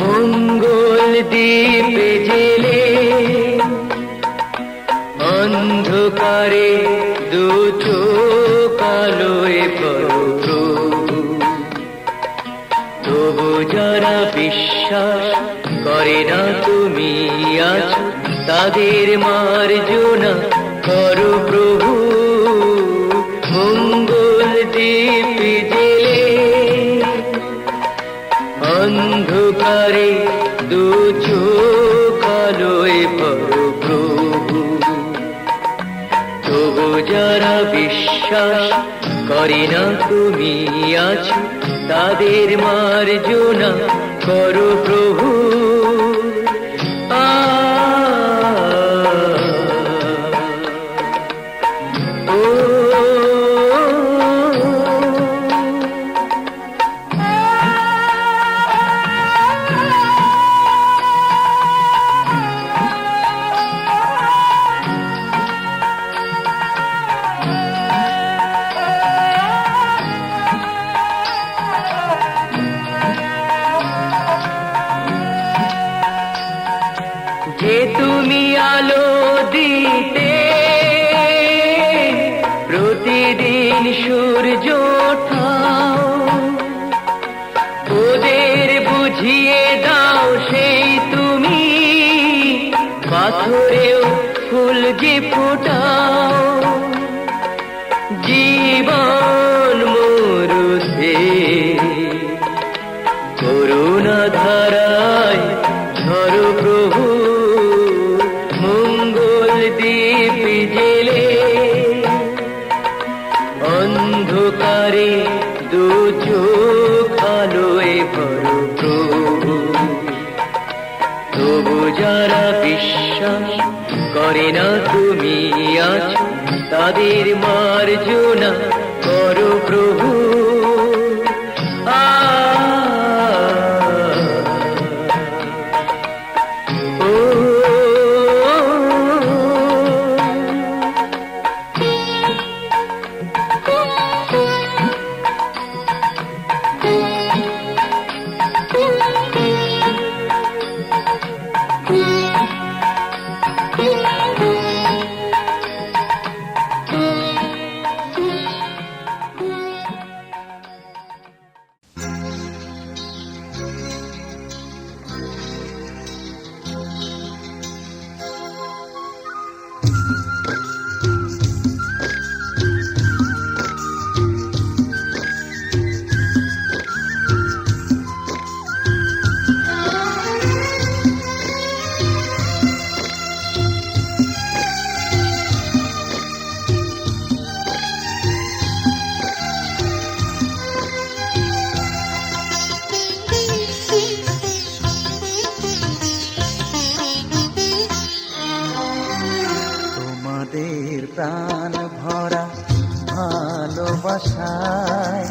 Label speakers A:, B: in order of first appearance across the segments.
A: মঙ্গল দ্বীপে জেলে অন্ধকারে দু চোখ আলোয় প্রভু, তবু যারা বিশ্বাস করে না তুমি আছো, তাদের মার্জনা করো প্রভু। মঙ্গল দ্বীপে জেলে অন্ধকারে দু চোখ আলোয় প্রভু, তবু যারা বিশ্বাস করে না তুমি আছো, তাদের মার্জনা করো প্রভু। যে তুমি আলো দিতে প্রতিদিন সূর্য ওঠাও, ওদের বুঝিয়ে দাও সেই তুমি পাথরেও ফুল যে ফোটাও। জীবন মরুতে করুণা ধারায় ঝরো প্রভু। মঙ্গল দ্বীপে জেলে অন্ধকারে দু চোখ আলোয় ভরো প্রভু, তবু যারা বিশ্বাস করে না তুমি আছো, তাদের মার্জনা করো প্রভু।
B: প্রাণ ভরা ভালোবাসায়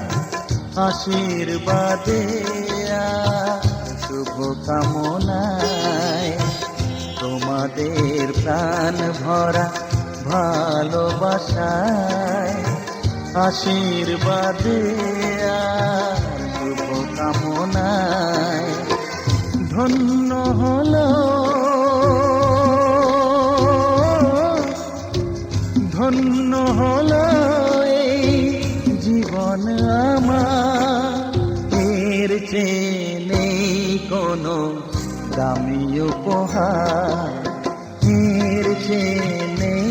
B: আশীর্বাদে শুভ কামনায়, তোমাদের প্রাণ ভরা ভালোবাসায় আশীর্বাদে শুভ কামনায় ধন্য হলো ধন্য হলো এই জীবন আমার, এর চেয়ে নেই কোনো দামি উপহার, এর চেয়ে নেই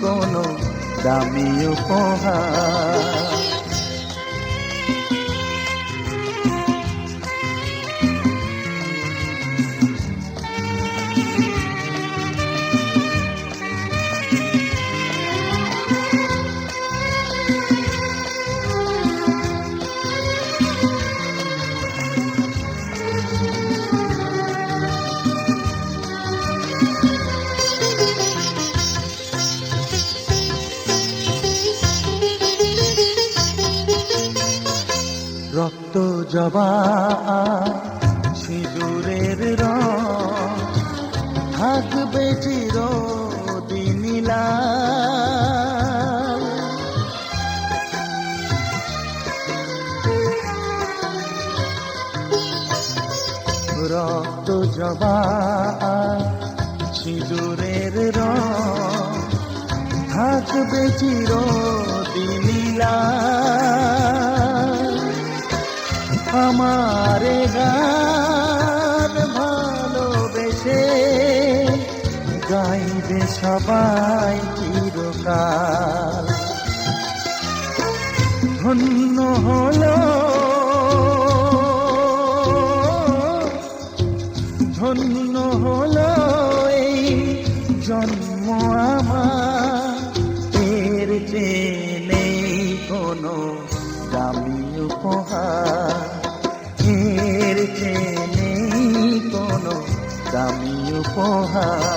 B: কোনো দামি উপহার। রক্ত জবা সিঁদুরের রং থাকবে চিরদিন লাল, রক্ত জবা সিঁদুরের রং থাকবে চিরদিন লাল। আমার গান ভালোবেসে গাইবে সবাই চিরকাল। ধন্য হলো ধন্য হলো এই জন্ম আমার, এর চেয়ে নেই কোনো দামি উপহার, এর চেয়ে নেই কোনো দামি উপহার।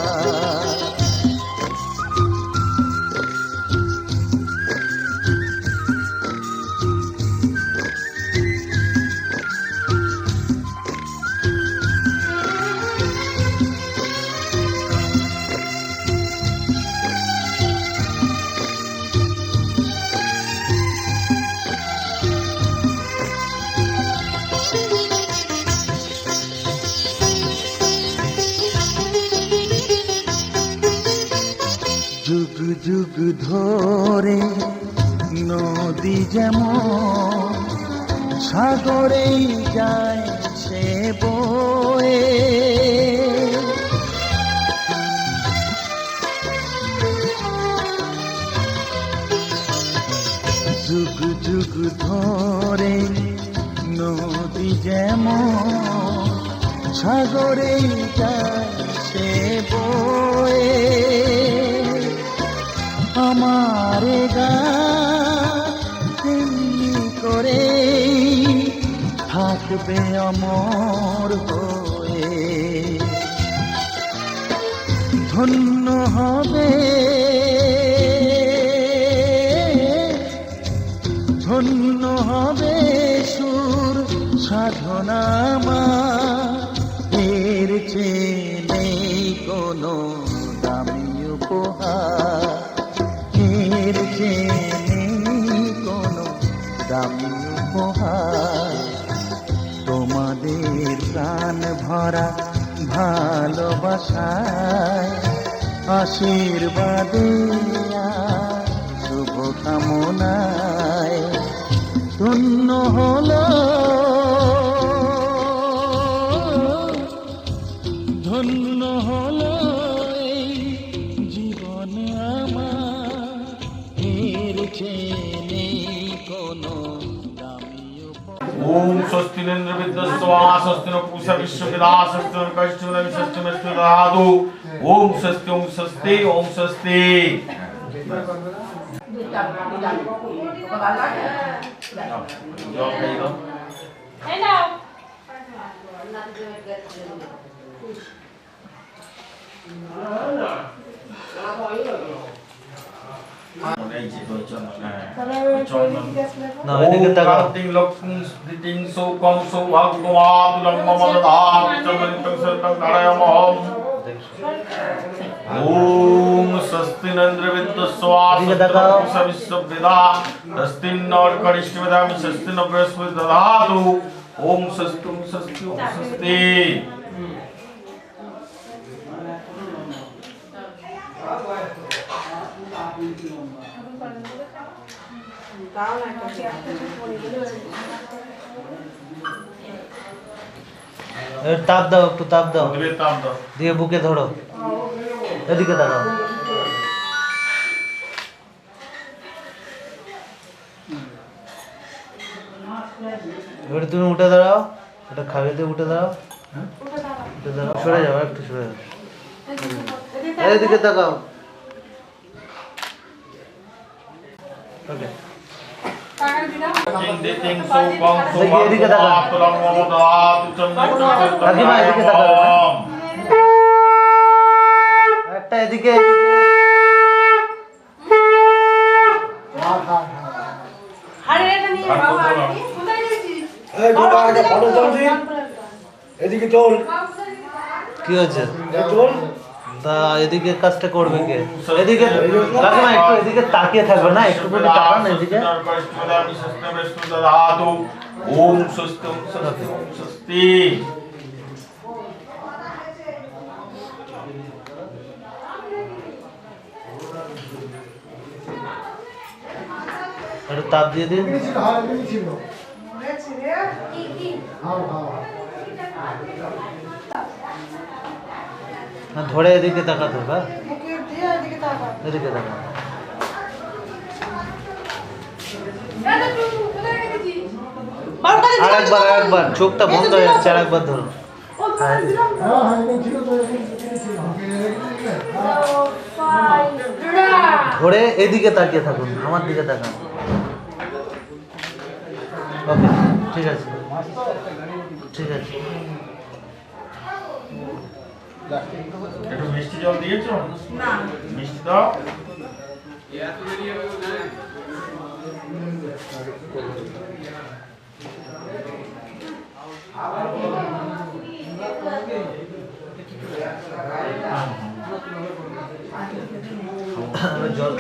B: যুগ যুগ ধরে নদী যেমন সাগরেই যায় সে বয়ে, যুগ যুগ ধরে নদী যেমন সাগরেই যায় সে বয়ে, আমার গান তেমনি করে থাকবে অমর হয়ে। ধন্য হবে ধন্য হবে সুর সাধনা আমার, এর চেয়ে নেই কোনো দামি উপহার, এর চেয়ে নেই কোনো দামি উপহার। তোমাদের প্রাণ ভরা ভালোবাসায় আশীর্বাদে শুভ কামনায় ধন্য হলো ধন্য হলো এই জীবন আমার, এর চেয়ে নেই কোনো দামি উপহার।
C: ओम स्वस्ति नेन्द्र विद्वस्वा स्वस्ति न पूषा विश्वविदा स्वस्ति न कैष्ठवदमि स्वस्ति मस्तु दधातु। ओम स्वस्ति ओम स्वस्ति ओम स्वस्ति।
D: Hello.
C: कार्तिक लक्ष्मी स्थितिं सौकं सौभाग्यवादुलं मम ददातु चन्द्रनितं सर्वं धारयामहम्। ओम स्वस्ति नेन्द्र विद्वस्वा स्वस्ति न पूषा विश्वविदा स्वस्ति न कैष्ठवदमि स्वस्ति न बृहस्पति दधातु। ओम स्वस्ति ओम स्वस्ति ओम स्वस्ति।
E: তাপ দাও, একটু তাপ দাও,
C: ताप दो
E: দিয়ে বুকে ধরো, এদিকে দাঁড়াও। এবারে তুমি উঠে দাঁড়াও, এটা খাবে দিয়ে উঠে দাঁড়াও, উঠে দাঁড়াও, সরে যাও, একটু সরে যাও, এদিকে তাকাও। ওকে,
C: चिंतितं सौकं सौभाग्यवादुलं मम ददातु चन्द्रनितं सर्वं धारयामहम्।
E: একটা এদিকে,
F: এদিকে চল,
E: কি হচ্ছে?
F: চল।
E: তা এদিকে কাজটা করবে কে? এদিকে কাকিমা একটু এদিকে তাকিয়ে থাকবে না, একটু করে তাকান এদিকে।
C: ओम स्वस्ति ओम स्वस्ति ओम स्वस्ति।
E: তাপ দিয়ে দিন। না ধরে এদিকে তাকাতে হবে, এদিকে তাকা। আরেকবার চোখটা বন্ধ হয়ে যাচ্ছে, আরেকবার ধরো। ধরে এদিকে তাকিয়ে থাকুন, আমার দিকে তাকান। ওকে, ঠিক আছে, ঠিক আছে।
C: একটু মিষ্টি জল দিয়েছো? না। মিষ্টি দাও।
E: জল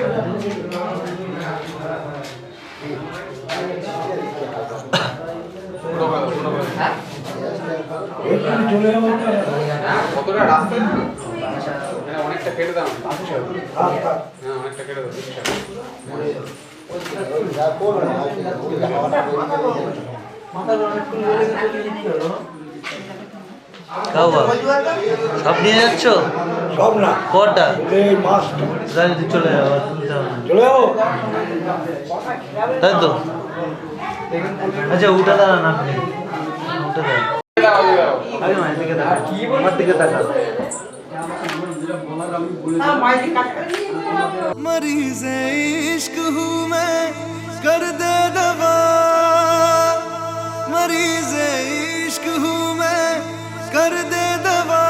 F: কতটা রাস্তা অনেকটা কেটে দাও, হ্যাঁ অনেকটা কেটে দাও।
E: সব নিয়ে যাচ্ছ?
G: সব না,
E: কটা?
G: এই মাছটা
E: গাড়িতে চলে যাবো, তুলতে হবে না।
G: চলে যাবো।
E: তাই তো? আচ্ছা উঠে দাঁড়ান আপনি, উঠে দাঁড়ান। আরে মা এদিকে তাকান, আমার দিকে তাকান।
B: मरीज़ इश्क हूँ मैं, कर दे दवा। मरीज़ इश्क हूँ मैं, कर दे दवा।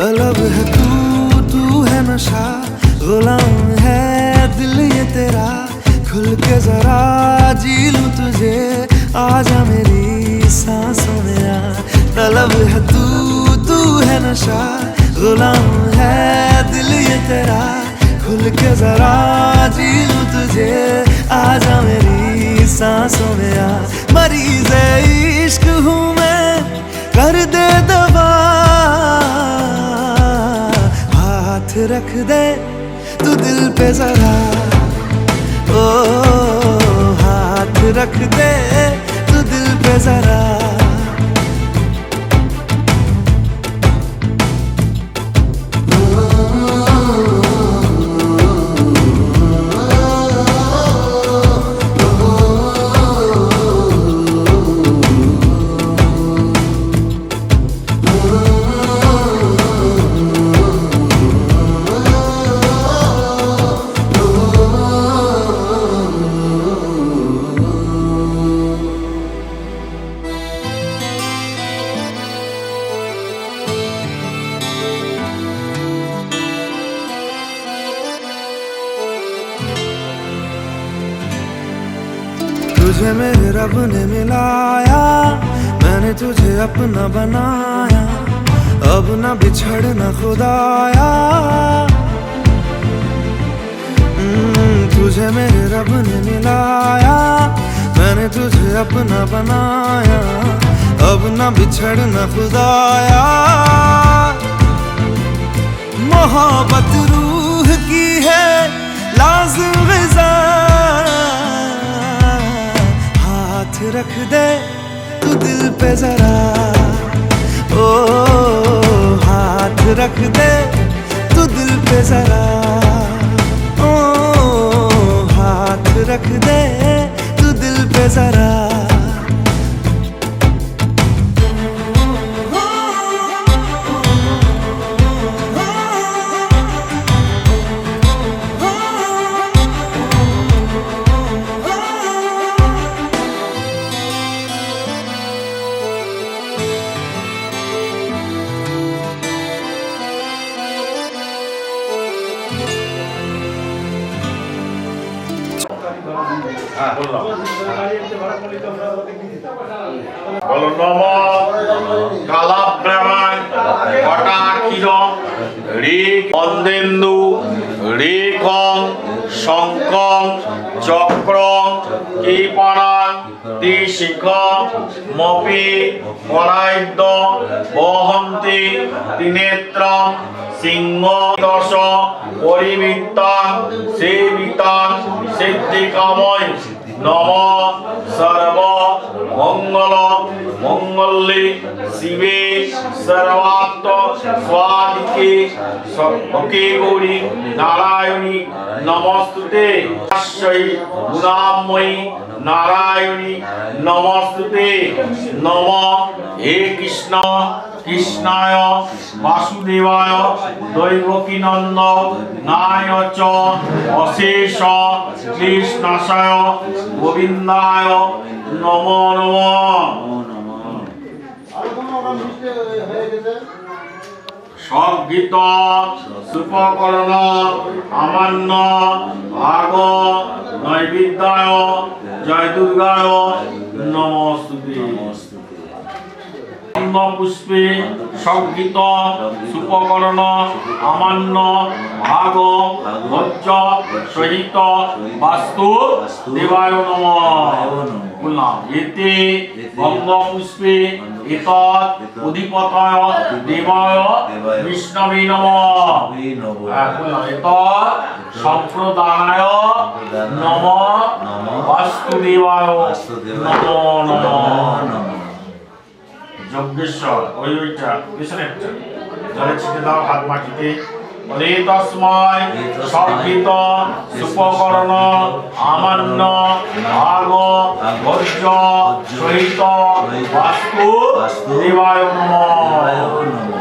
B: तलब है तू है नशा, गुलाम है दिल ये तेरा। खुल के जरा जी लूं तुझे, आजा मेरी सांसों में आ। तलब है तू है नशा, गुलाम है दिल ये तेरा। खुल के जरा जी लूं तुझे, आजा मेरी सांसों में आ। मरीज़ इश्क हूँ मैं, कर दे दवा। हाथ रख दे तू दिल पे जरा, ओ हाथ रख दे तू दिल पे जरा। तुझे मेरे रब ने मिलाया, मैंने तुझे अपना बनाया। अब न बिछड़ना खुदाया, तुझे मेरे रब ने मिलाया। मैंने तुझे अपना बनाया, अब न बिछड़ना खुदाया। मोहब्बत रूह की है लाज़िम ग़िज़ा। हाथ रख दे तू दिल पे जरा, ओ हाथ रख दे तू दिल पे जरा। ओ हाथ रख दे तू दिल पे जरा।
C: বললাম বলো নম কালাব্রাহ্মণ কটাক্ষির ঋক অন্দেন্দু ঋকং শঙ্কং চক্রং কৃপণাং ত্রিশিখং মপি পরায়দ্য বহন্তি ত্রিনেত্রং সিংহ দশ পরিবৃত্তাং সেবিতাং সিদ্ধিকাময় নম সর্ব মঙ্গল মঙ্গলে শিবে সর্বাত্ম স্বাদিকে সকে গৌরী নারায়ণী নমস্তুতে গুণাময়ী নারায়ণী নমস্তুতে নম হে কৃষ্ণ কৃষ্ণায় বাসুদেবায় দৈবকীনন্দ নায় চ অশেষ কৃষ্ণাশয় গোবিন্দায় নমো নমঃ সংগীত সুপকরণ আমান্য ভাগ নৈবেদ্যায় জয় দুর্গায় নমস্তুতে পুষ্পে সংগীত সুপকরণ আমান্য ভাগ ভোজ্য সহিত বাস্তু দেবায় নমঃ বললাম এতে গঙ্গ পুষ্পে এতৎ অধিপতয় দেবায় বিষ্ণবে নমঃ বললাম এতৎ সম্প্রদায় নমঃ বাস্তুদেবায় নমো নমঃ যজ্ঞেশ্বর ওইটা পিছনেরটা জলে ছিটে দাও হাত মাটিতে বলে তস্ময় সংগীত সুপকরণ আমান্য ভাগ ভোজ্য সহিত বাস্তু দেবায় নমঃ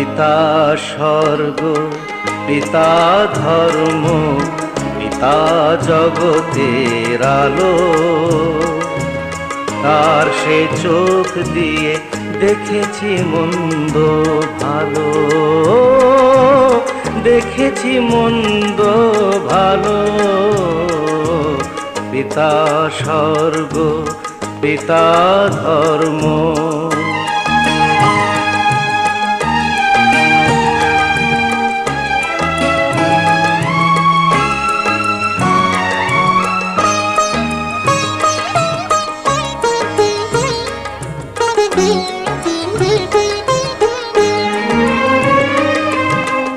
E: পিতা স্বর্গ পিতা ধর্ম পিতা জগতের আলো তার সে চোখ দিয়ে দেখেছি মন্দ ভালো দেখেছি মন্দ ভালো পিতা স্বর্গ পিতা ধর্ম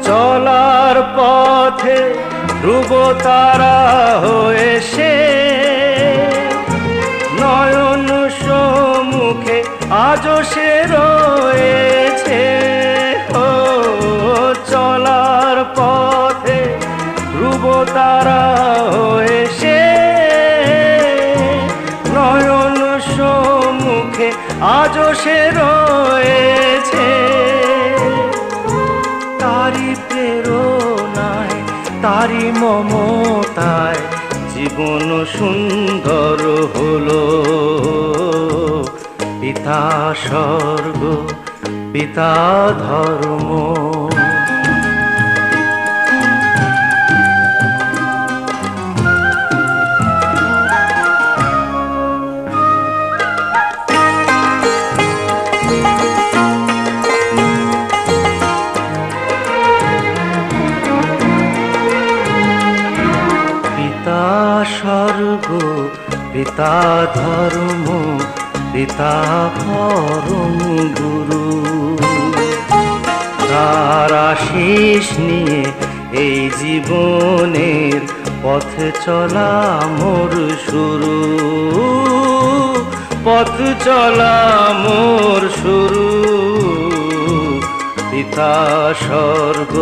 E: চলার পথে ধ্রুব তারা হয়ে সে নয়ন সম্মুখে আজও সে রয়েছে ও চলার পথে ধ্রুব তারা হয়ে সে নয়ন সম্মুখে আজও সে রয়েছে তারি প্রেরণায় তারি মমতায় জীবন সুন্দর হলো পিতা স্বর্গ পিতা ধর্ম স্বর্গ পিতা ধর্ম পিতা পরম গুরু তার আশিস নিয়ে এই জীবনের পথ চলা মোর শুরু পথ চলা মোর শুরু পিতা স্বর্গ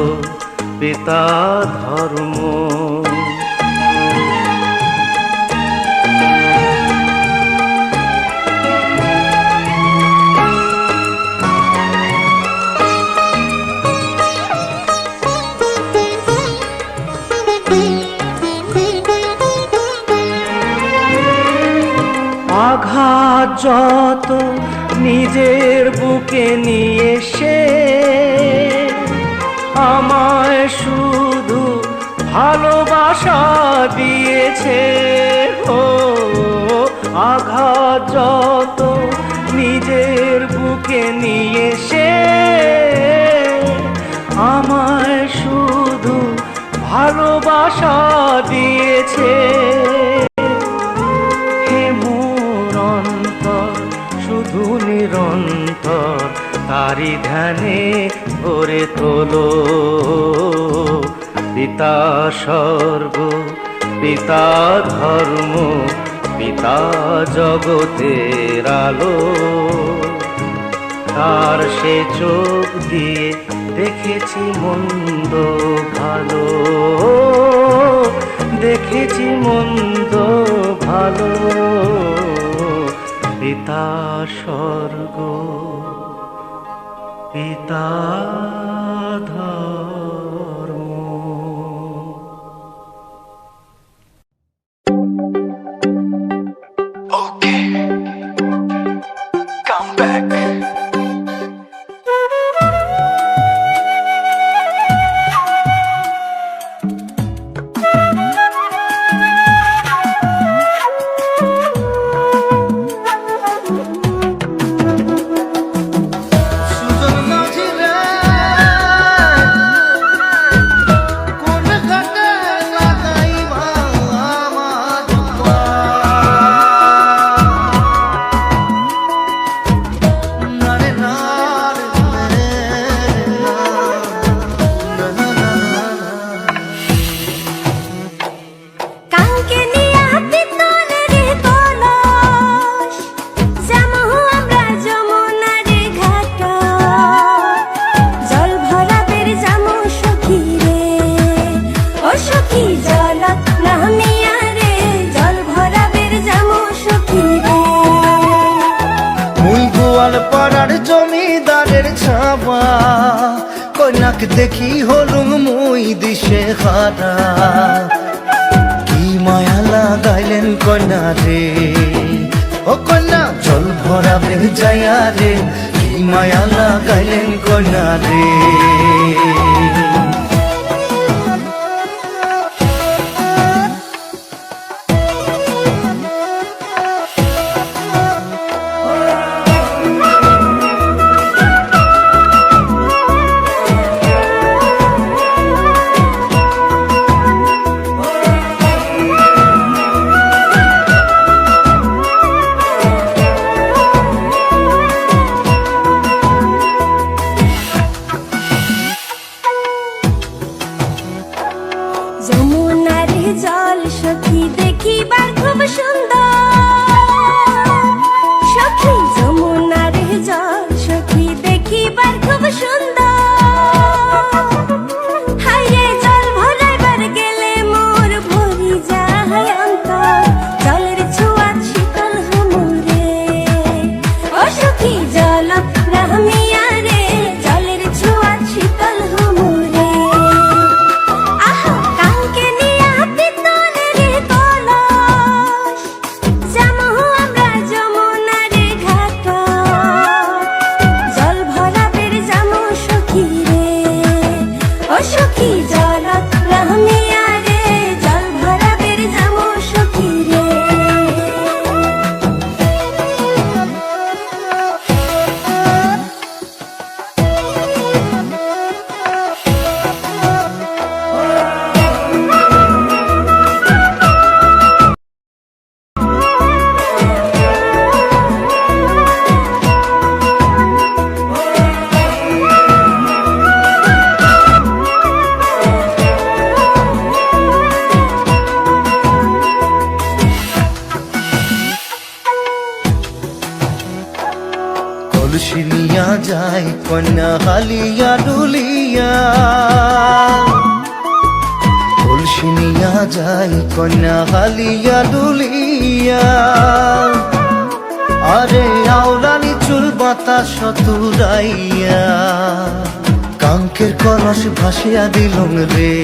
E: পিতা ধর্ম
A: আঘাত যত নিজের বুকে নিয়ে সে আমায় শুধু ভালোবাসা দিয়েছে। ও আঘাত যত নিজের বুকে নিয়ে সে আমায় শুধু ভালোবাসা দিয়েছে। হে মোর অন্তর শুধু নিরন্তর তারি ধ্যানে ভরে তোলো। পিতা স্বর্গ, পিতা ধর্ম, পিতা জগতের আলো। তার সে চোখ দিয়ে দেখেছি মন্দ ভালো, দেখেছি মন্দ ভালো। পিতা স্বর্গ, পিতা ধর্ম।
B: জমিদারের ছাবা কন্যাক দেখি হলুম মুই দিশে হারা। কি মায়া লাগাইলেন কন্যা রে, ও কন্যা জল ভরা যাইয়া রে। কি মায়া লাগাইলেন কন্যা রে। কলসিনিয়া যায় কন্যা হালিয়া ডুলিয়া। কলসিনিয়া যায় কন্যা হালিয়া ডুলিয়া। আরে আওলানি চুল বাতাস তুরাইয়া কাঙ্কের কলস ভাসিয়া দিলুম রে।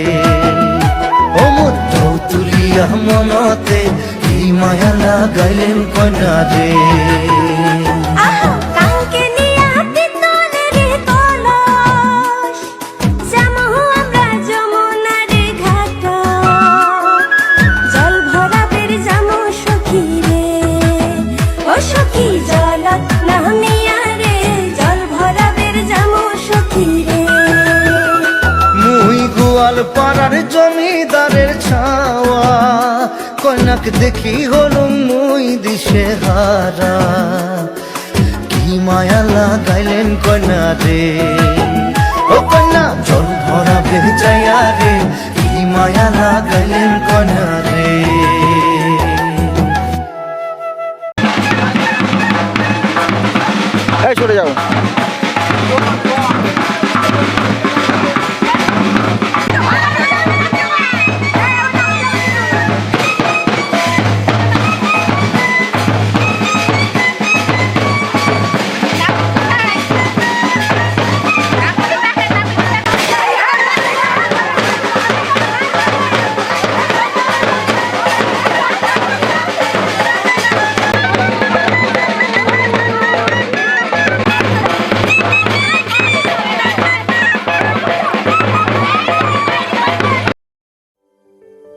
B: ও মধ্য তুলিয়া মনতে কি
A: মায়া লাগাইলেন কন্যা রে। পাড়ার জমিদারের ছাওয়া কন্যাক দেখি হলুম মুই দিশে হারা। কি মায়া লাগাইলেন কন্যা রে, ও কন্যা জল ভরা বেচাইয়া রে। কি মায়া লাগাইলেন কন্যা রে।
E: সরে যাও।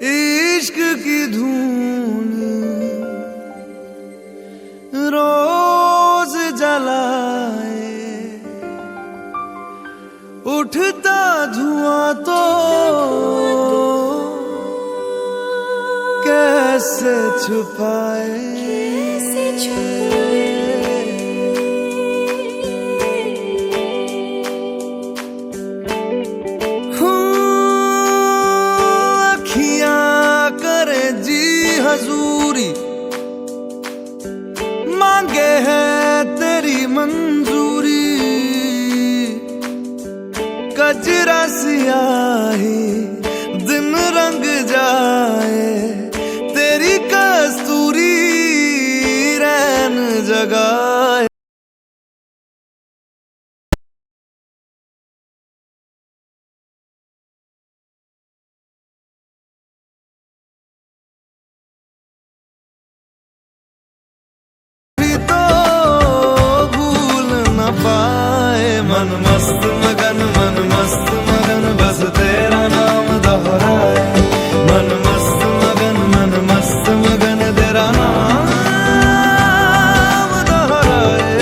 B: इश्क की धून रोज जलाए, उठता धुआं तो कैसे छुपाए। हजूरी मांगे है तेरी मंजूरी, कजरा सियाही दिन रंग जाए, तेरी कस्तूरी रैन जगाए। मन मस्त मगन बस तेरा नाम दोहराए। मन मस्त मगन तेरा नाम दोहराए।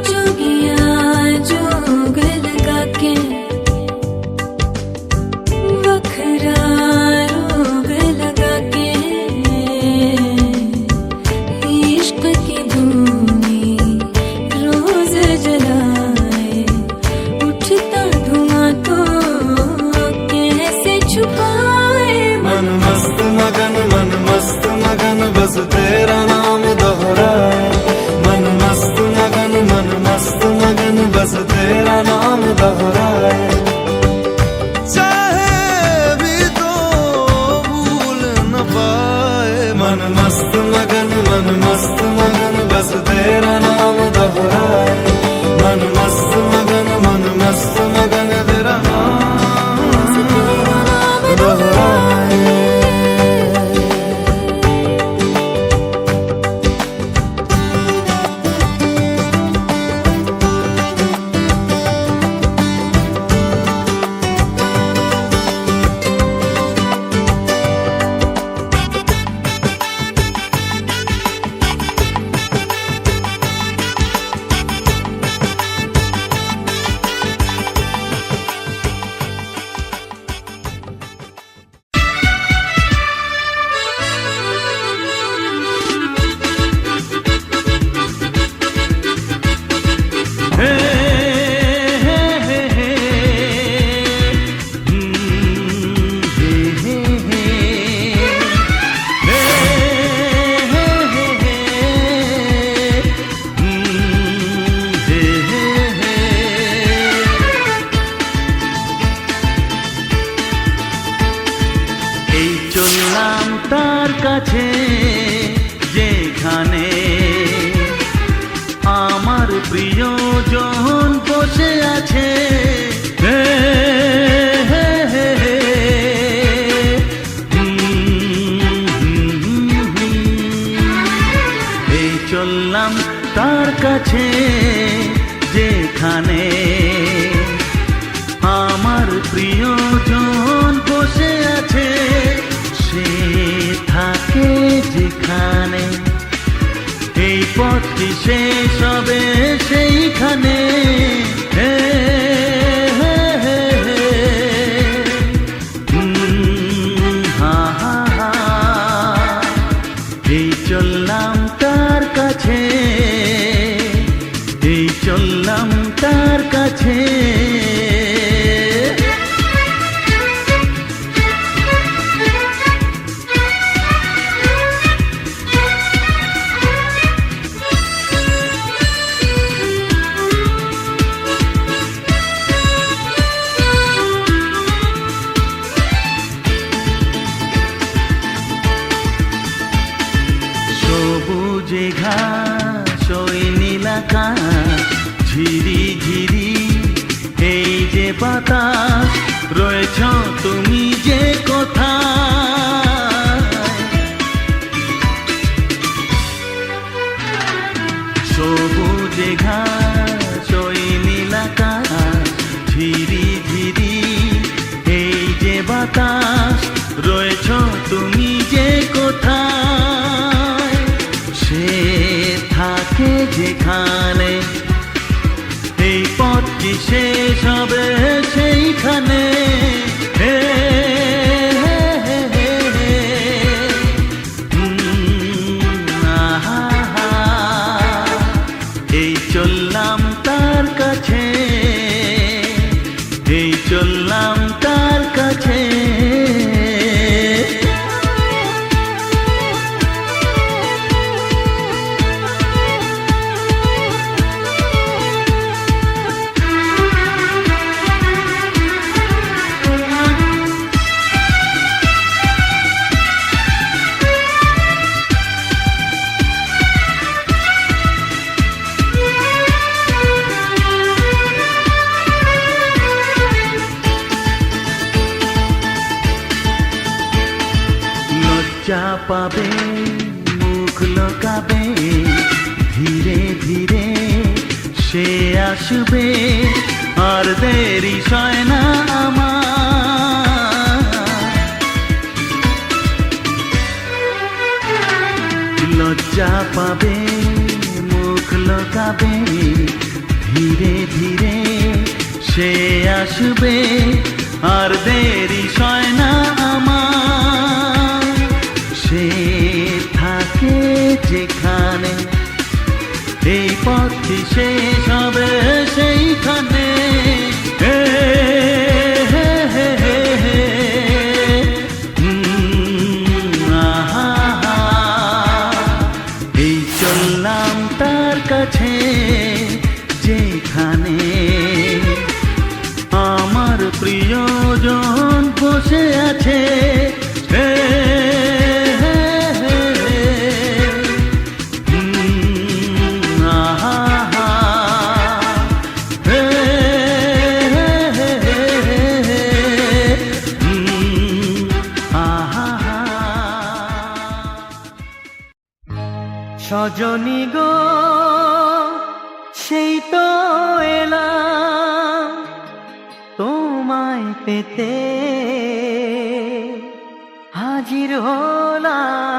H: जोगिया जोग लगा के वखरा रोग लगा के बस तेरा नाम दोहराए। मन मस्त मगन बस तेरा नाम दोहराए। चाहे भी तो भूल न पाए। मन मस्त मगन बस तेरा नाम दोहराए। मन मस्त मगन तेरा नाम दोहराए।
A: কাছে যেখানে আমার প্রিয়জন বসে আছে, হে হে হে হে
I: আছে যেখানে আমার প্রিয়জন বসে আছে, সে থাকে যেখানে এই পথটি শেষ হবে সেইখানে। হে হে হে হে, হা হা হা, এই চললাম তার কাছে, এই চললাম তার কাছে। সবুজে ঘাস ওই নীল আকাশ, ঝিরি ঝিরি এই যে বাতাস, রয়েছ তুমি যে কোথায়। সবুজে ঘাস ওই নীল আকাশ, ঝিরি ঝিরি এই যে বাতাস, রয়েছ তুমি যে কোথায়। সে থাকে যেখানে এই পথটি শেষ হবে সেইখানে। হে হে হে হে হে, আহা হা, এই চললাম তার কাছে, এই চললাম তার কাছে। লজ্জা পাবে, মুখ লুকাবে, ধীরে ধীরে সে আসবে, আর দেরি সয় না আমার। লজ্জা পাবে, মুখ লুকাবে, ধীরে ধীরে সে আসবে, আর দেরি সয় না আমার। সে থাকে যেখানে এই পথটি শেষ হবে সেইখানে। হে হে হে হে হে, আহা হা, এই চললাম তার কাছে যেখানে আমার প্রিয়জন বসে আছে। হে হে হে হে, আহা হা, হে হে হে হে, আহা হা।
A: সজনী গো সেই তো এলাম তোমায় পেতে, হাজির হলাম।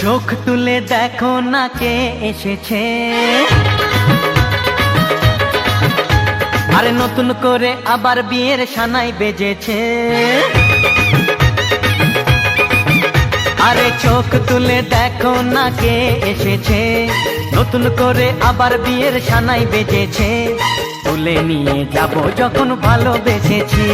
A: চোখ তুলে দেখো না কে এসেছে, আরে নতুন করে আবার বিয়ের সানাই বেজেছে। আরে চোখ তুলে দেখো না কে এসেছে, নতুন করে আবার বিয়ের সানাই বেজেছে। ফুল তুলে নিয়ে যাব যখন ভালোবেসেছি,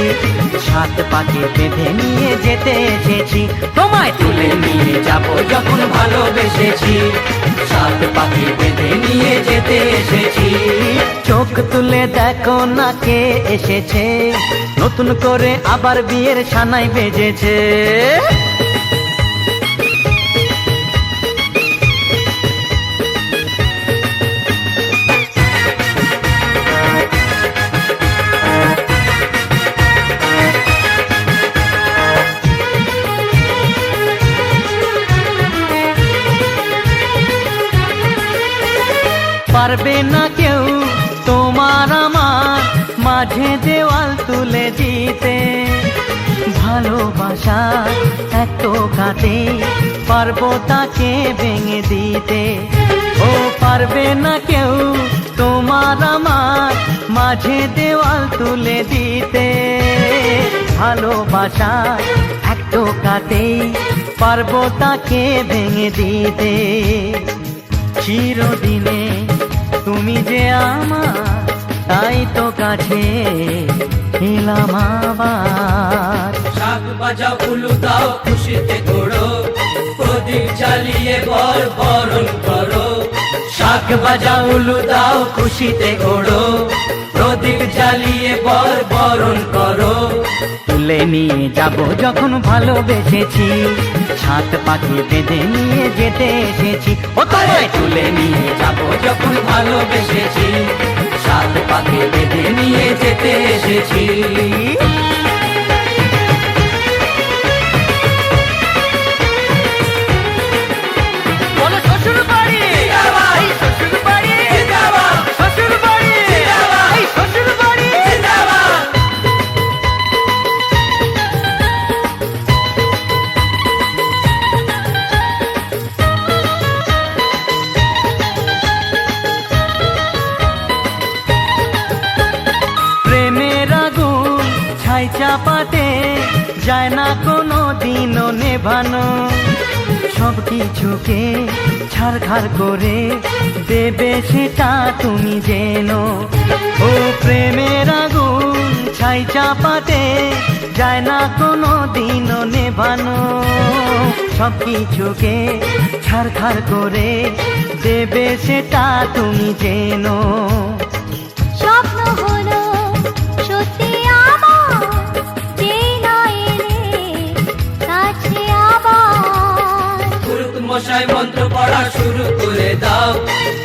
A: সাত পাকে বেঁধে নিয়ে যেতে এসেছি। তোমায় তুলে নিয়ে যাব যখন ভালোবেসেছি, সাত পাকে বেঁধে নিয়ে যেতে এসেছি। চোখ তুলে দেখো না কে এসেছে, নতুন করে আবার বিয়ের সানাই বেজেছে। পারবে না কেউ তোমার আমার মাঝে দেওয়াল তুলে দিতে, ভালোবাসা এত কাটে পারবো তাকে ভেঙে দিতে। ও পারবে না কেউ তোমার আমার মাঝে দেওয়াল তুলে দিতে, ভালোবাসা এত কাটে পারবো তাকে ভেঙে দিতে। চিরদিনে তুমি যে আমার, তাই তো কাছে এলাম আবার।
J: শাক বাজাও উলু দাও খুশিতে ঘোড়ো, প্রদীপ জ্বালিয়ে বর বরণ করো।
A: শাক বাজাও উলু দাও খুশিতে ঘোড়ো, প্রদীপ জ্বালিয়ে বর বরণ করো। তুলে নিয়ে যাব যখন ভালোবেসেছি, সাত পাকে বেঁধে নিয়ে যেতে এসেছি। ও তোমায় তুলে নিয়ে যাব যখন ভালোবেসেছি, সাত পাকে বেঁধে নিয়ে যেতে এসেছি। বলো শ্বশুর বাড়ি, এই শ্বশুর বাড়ি, শ্বশুর বাড়ি, এই শ্বশুর বাড়ি। প্রেমের আগুন ছাই চাপাতে যায় না কোনো দিনও নেভানো, সব কিছুকে ছাড়খাড় করে দেবে সেটা তুমি জেনো। ও প্রেমের আগুন ছাই চাপাতে যায় না কোনো দিনও নেভানো, সব কিছুকে ছাড়খাড় করে দেবে সেটা তুমি জেনো।
D: স্বপ্ন হলো সত্যি আমার, যেই নয় এলে কাছে আবার।
J: পুরুত মশাই মন্ত্র পড়া শুরু করে দাও,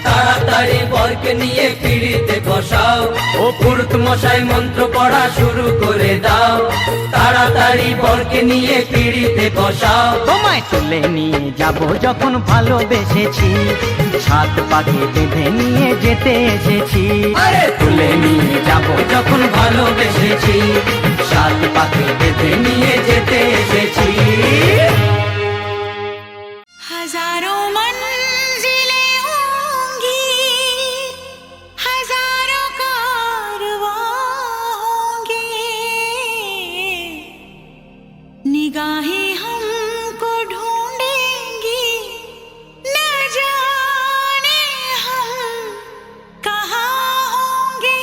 J: তাড়াতাড়ি বরকে নিয়ে পিড়িতে বসাও। ও পুরুত মশাই মন্ত্র পড়া শুরু করে দাও, তাড়াতাড়ি বরকে নিয়ে পিড়িতে বসাও।
A: তোমায় তুলে নিয়ে যাব যখন ভালোবেসেছি, সাত পাকে বেঁধে নিয়ে যেতে এসেছি।
J: আরে
A: তুলে নিয়ে যাব যখন ভালোবেসেছি, সাত পাকে বেঁধে নিয়ে যেতে এসেছি।
D: हजारों मंजिलें होंगी, हजारों कारवां होंगे, निगाहें हमको ढूंढेंगी, न जाने हम कहाँ होंगे।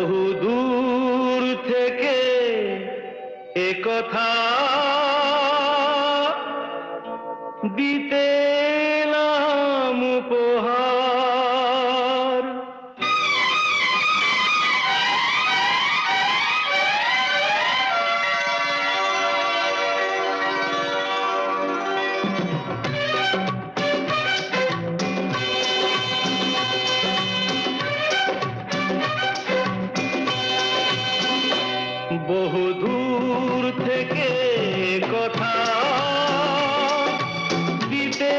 I: বহু দূর থেকে এ কথা দিতে এলাম উপহার। বহু দূর থেকে কথা দিতে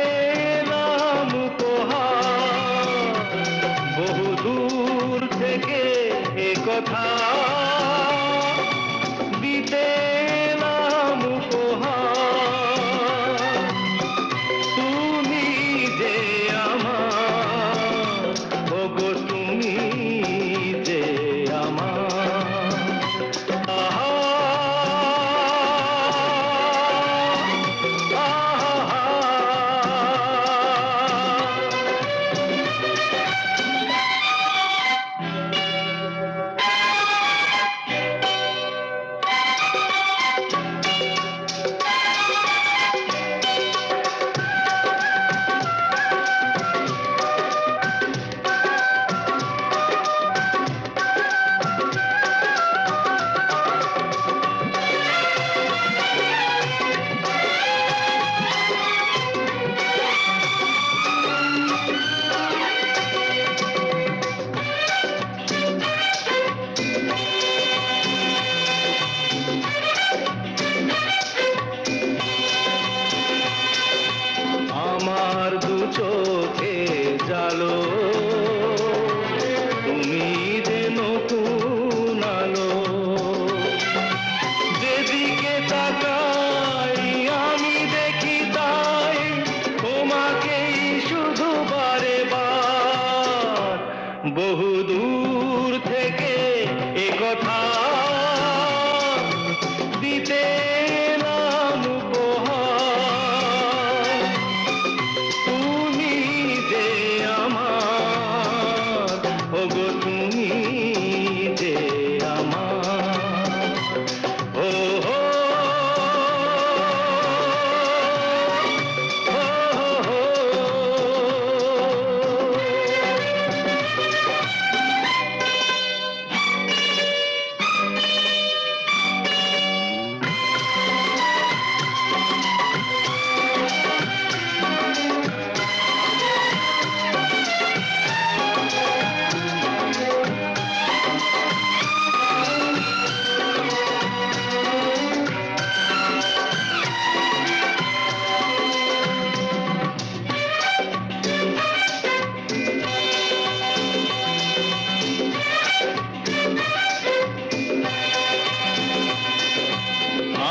I: এলাম উপহার। বহু দূর থেকে কথা দিতে এলাম উপহার। তুমি যে আমার, ওগো তুমি যে আমার। আমার দু চোখে জালো, তুমি যে নতুন আলো। যেদিকে তাকাই আমি দেখি তাই তোমাকেই শুধু বারে বার। বহু দূর থেকে এ কথা দিতে এলাম উপহার। তুমি যে আমার, ওগো তুমি যে আমার। ও হো হো হো।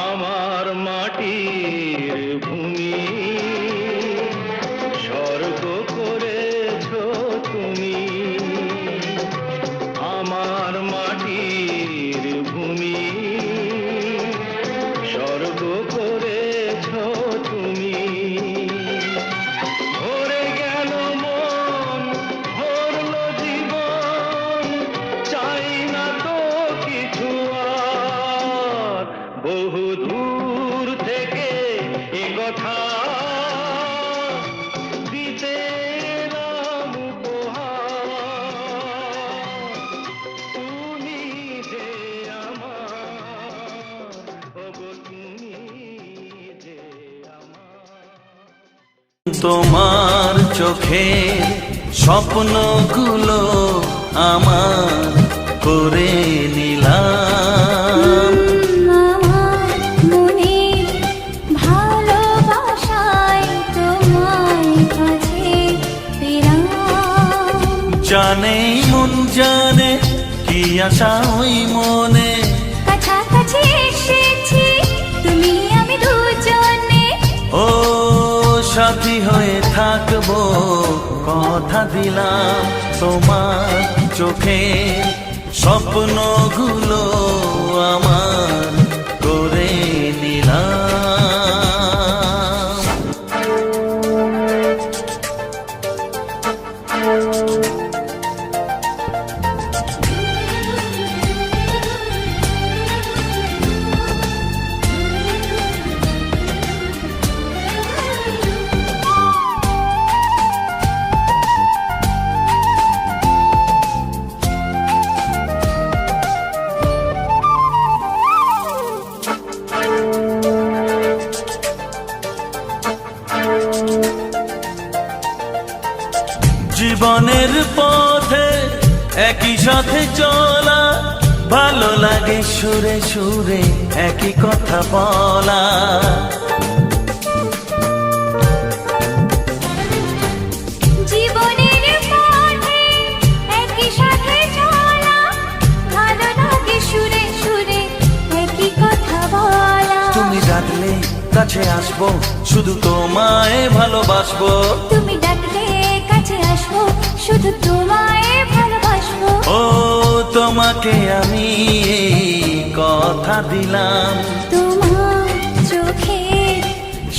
I: আমার মাটির ভূমি স্বর্গ করেছো তুমি। আমার মাটির ভূমি স্বর্গ করেছো তুমি। ভরে গেল মন, ভরলো জীবন, চাই না তো কিছু আর। বহু দূর থেকে এ কথা দিতে এলাম উপহার। তুমি যে আমার, ওগো তুমি যে আমার। তোমার চোখে স্বপ্নগুলো আমার করে নিলাম।
D: আমার মনে ভালোবাসায় তোমার কাছে পেলাম।
I: জানে মন জানে কি আশা ওই মনে।
D: কাছাকাছি এসেছি তুমি আমি দুজনে।
I: ও সাথী হয়ে থাকবো কথা দিলাম। তোমার চোখে স্বপ্নগুলো আমার করে নিলাম। সাথে চলা, ভালো লাগে সুরে সুরে একই কথা বলা।
D: জীবনের পথে একই সাথে চলা, ভালো লাগে সুরে সুরে একই কথা বলা।
I: তুমি ডাকলে কাছে আসবো, শুধু তোমায় ভালোবাসবো।
D: তুমি ডাকলে কাছে আসবো, শুধু তোমায় ভালোবাসবো।
I: ও তোমাকে আমি এই কথা দিলাম,
D: তোমার চোখের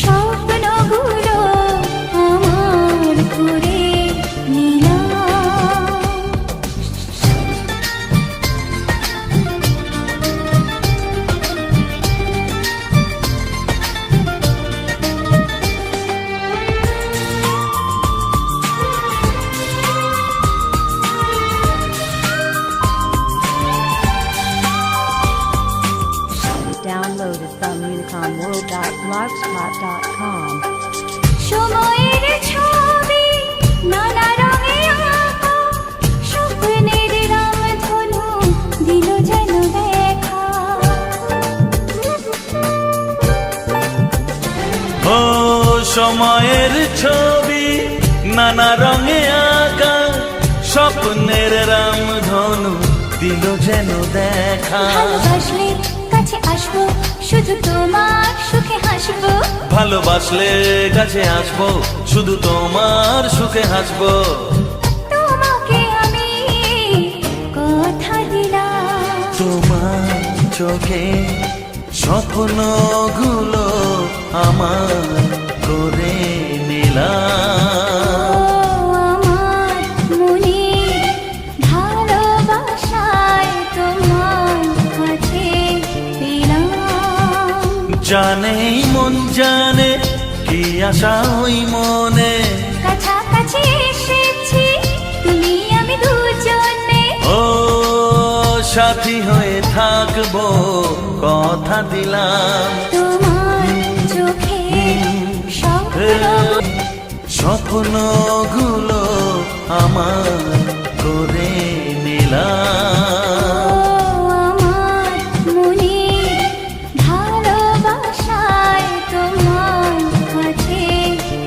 D: স্বপ্নগুলো আমার করে নিলাম।
K: Downloaded from unicomworld.blogspot.com.
D: সময়ের ছবি নানা রঙে আঁকা, স্বপ্নের রামধনু দিল যেন দেখা।
I: ও সময়ের ছবি নানা রঙে আঁকা, স্বপ্নের রামধনু দিল যেন দেখা।
D: ভালোবাসলে কাছে আসবো, শুধু তোমার সুখে হাসবো।
I: ভালোবাসলে কাছে আসবো, শুধু তোমার সুখে হাসবো।
D: তোমাকে আমি কথা দিলাম,
I: তোমার চোখে স্বপ্নগুলো আমার করে নিলাম।
D: আমার মনে ভালোবাসায় তোমার কাছে পেলাম।
I: জানে মন জানে কি আশা ওই মনে,
D: কাছাকাছি এসেছি তুমি আমি দুজনে।
I: ও সাথী হয়ে থাকবো কথা দিলাম।
D: তোমার চোখে
I: স্বপ্নগুলো আমার করে নিলাম।
D: আমার মনে ভালোবাসায় তোমার কাছে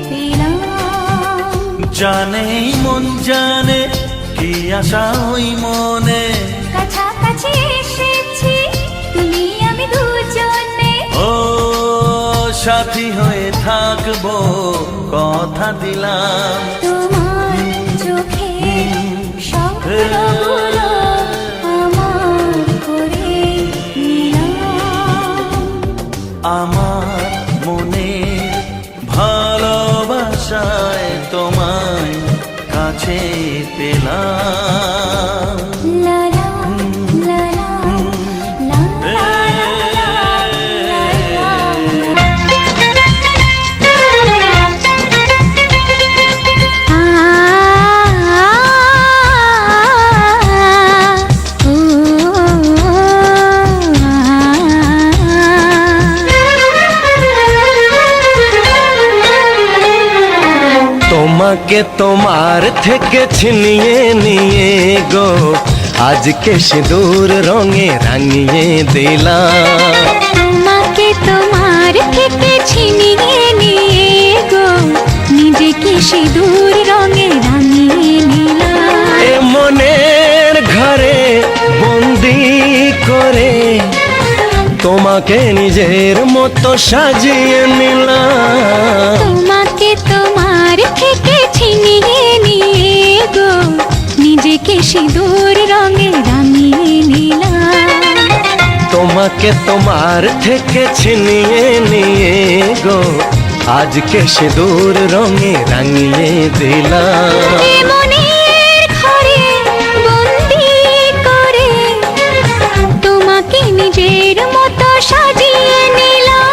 D: পেলাম।
I: জানে মন জানে কি আশা ওই মনে,
D: কাছাকাছি এসেছি তুমি আমি দুজনে।
I: ও সাথী হয়ে থাকবো কথা দিলাম।
D: তোমার চোখে স্বপ্নগুলো আমার করে নিলাম।
I: আমার মনে ভালোবাসায় তোমায় কাছে পেলাম।
D: লা লা লা লা লা
H: তোমাকে তোমার থেকে ছিনিয়ে নিয়ে গো, আজকে সিঁদুর রঙে রাঙিয়ে দিলাম।
D: তোমাকে তোমার থেকে ছিনিয়ে নিয়ে গো, নিজেকে সিঁদুর রঙে রাঙিয়ে নিলাম।
H: এ মনের ঘরে বন্দি করে তোমাকে নিজের মতো সাজিয়ে নিলাম।
D: তোমাকে তোমার থেকে ছিনিয়ে নিয়ে গো, নিজেকে সিঁদুর রঙে রাঙিয়ে নিলাম।
H: তোমাকে তোমার থেকে ছিনিয়ে নিয়ে গো, আজকে সিঁদুর রঙে রাঙিয়ে দিলাম।
D: এ মনের ঘরে বন্দি করে তোমাকে নিজের মতো সাজিয়ে নিলাম।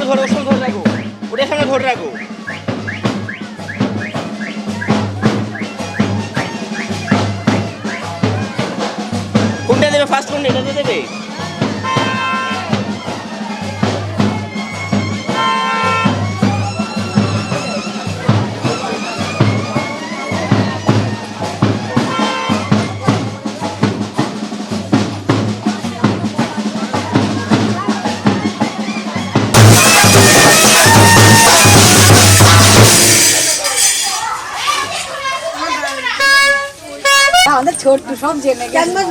L: ধরো ধরে রাখো, ওটার সামনে ধরে রাখো। কোনটা দেবে ফার্স্ট, কোনটা এটাতে দেবে?
K: আমাদের ছোট্ট সব জেনে গেছে।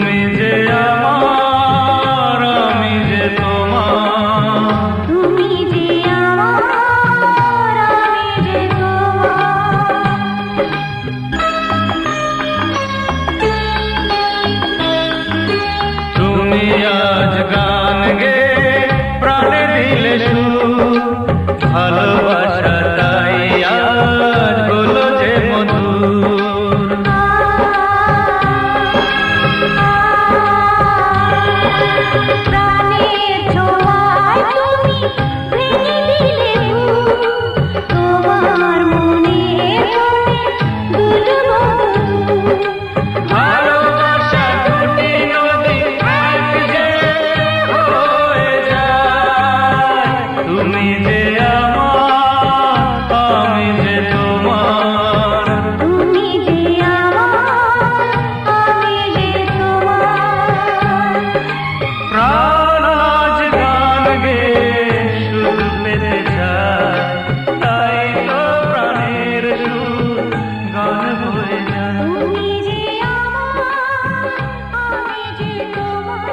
I: তুমি যে আমার আমি যে তোমার
D: তুমি যে আমার আমি যে
I: তুমি আজ গান গে প্রাণে দিলে সুর ভালোবাসা তাই আজ হলো যে মধুর
D: প্রাণের ছোঁয়ায় তুমি ভেঙে দিলে তোমার মনের দুলবো
I: ভালোবাসা দুটি নদী এক যে হয়ে যায় তুমি যে আমার আমি যে তোমার
D: তুমি যে আমার আমি যে তোমার
I: প্রাণ আজ গান গে সুর পেতে চায় তাই তো প্রাণের সুর গান হয়ে যায়
D: তুমি যে আমার আমি যে তোমার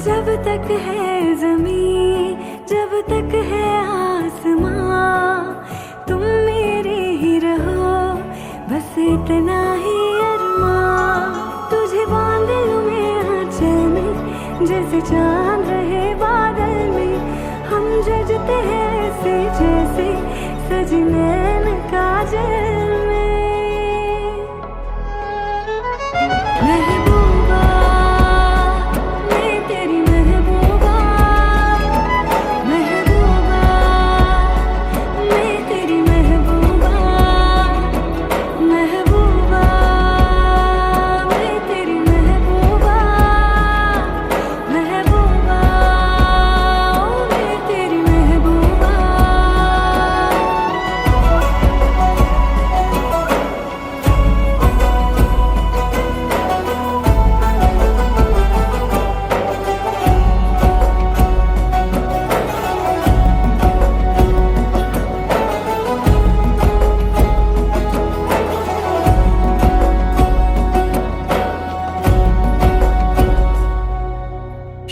D: जब तक है ज़मीं जब तक है आसमां तुम मेरे ही रहो बस इतना ही अरमां तुझे बांध लूं मैं आंचल में जैसे चांद रहे बादल में हम जजते हैं ऐसे जैसे सजी नैन काजल में महबूबा मैं तेरी महबूबा महबूबा मैं तेरी महबूबा महबूबा मैं तेरी महबूबा महबूबा मैं तेरी महबूबा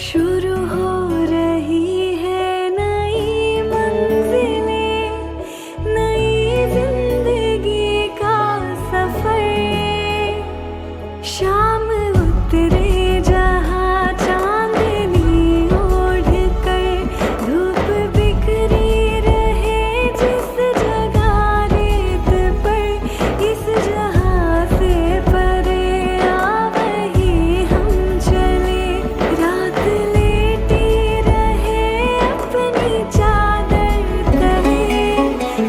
D: शुरू हो रही है नई मंजिलें नई जिंदगी का सफर शाम उतरे जहाँ चांदनी ओढ़ कर धूप बिखरी रहे जिस जगह रेत पर इस जहाँ से परे आ वही हम चले रात लेटी रहे अपनी चादर तले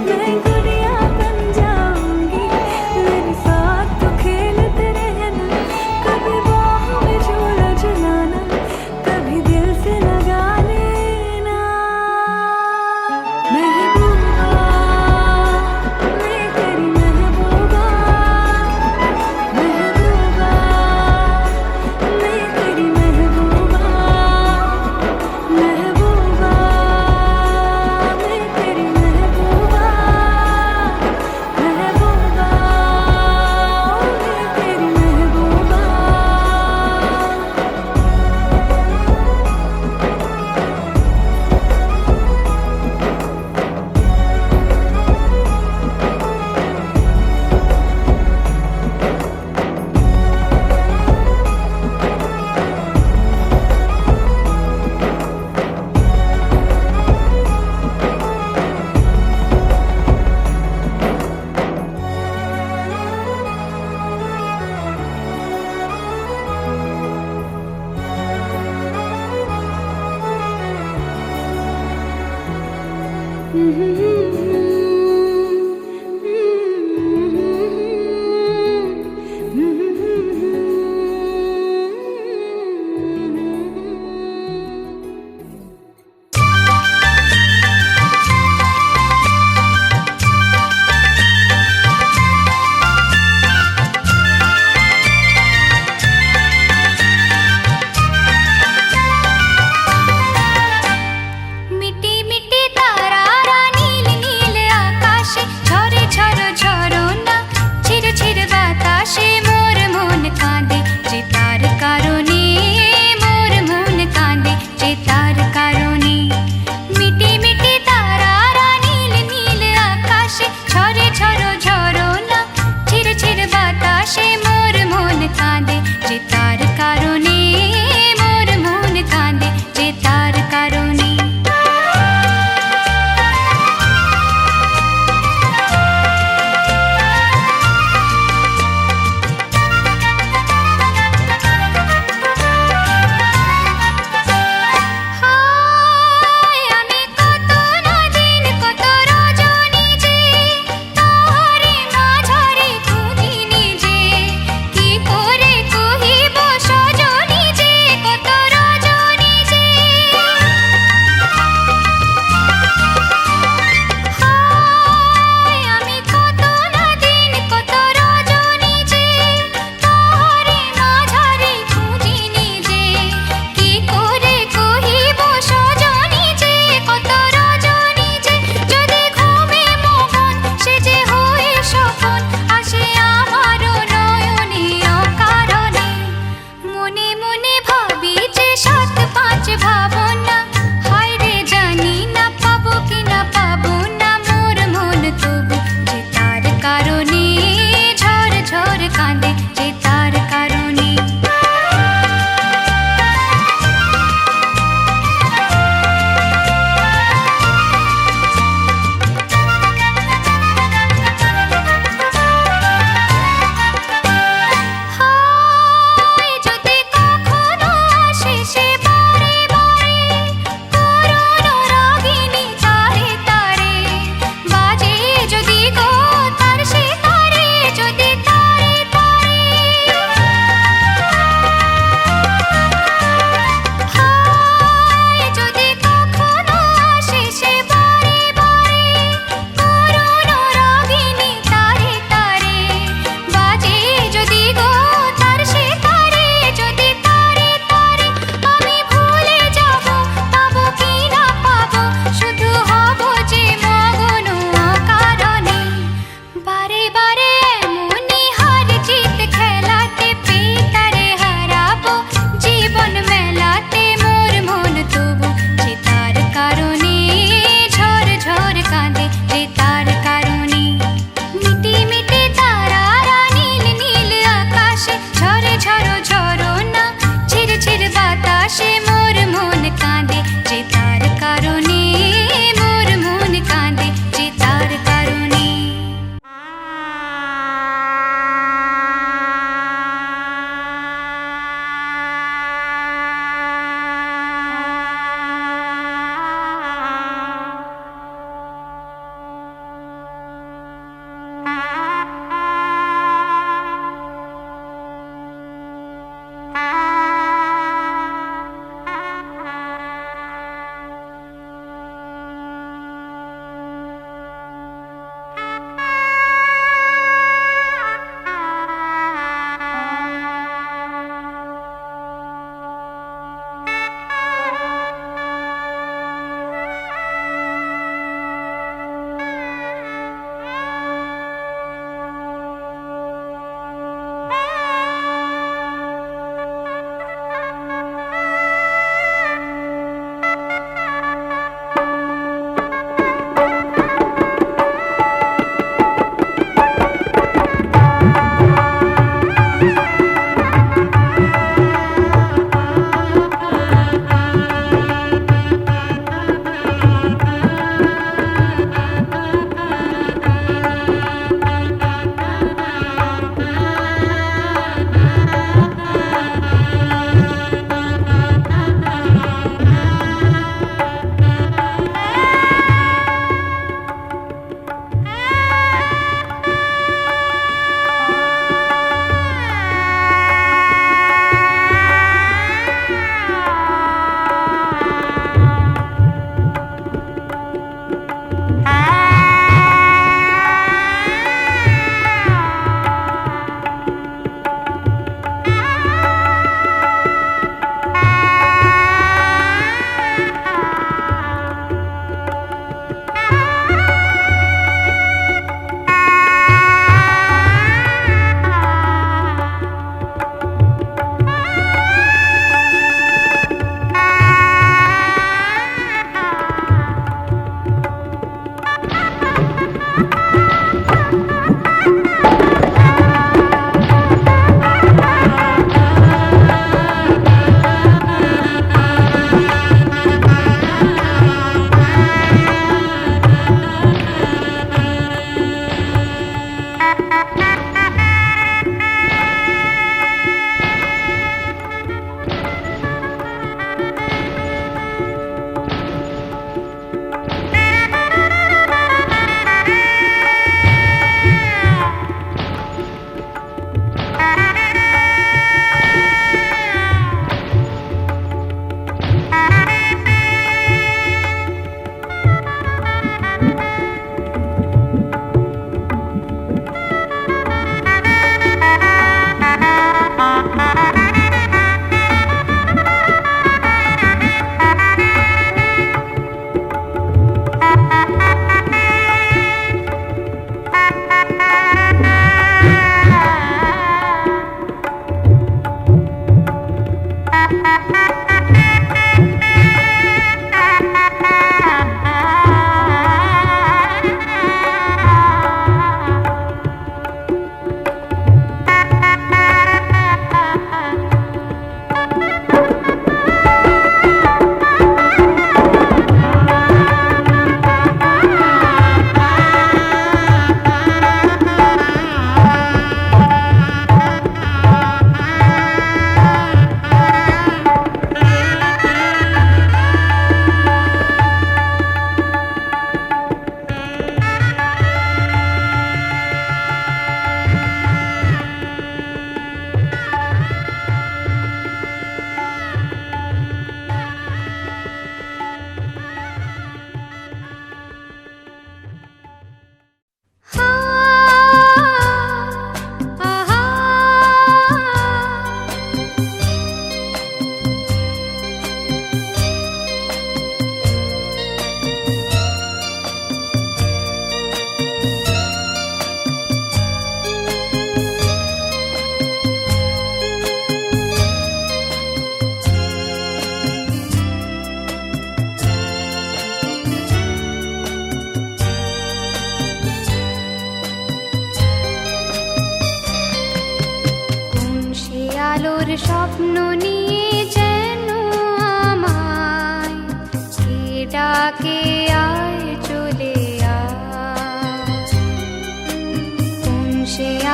D: मैं गुड़िया बन जाऊंगी मेरे साथ तो खेलते रहना कभी बाहों में झूला झुलाना कभी दिल से लगा लेना महबूबा मैं तेरी महबूबा महबूबा मैं तेरी महबूबा महबूबा मैं तेरी महबूबा महबूबा मैं तेरी महबूबा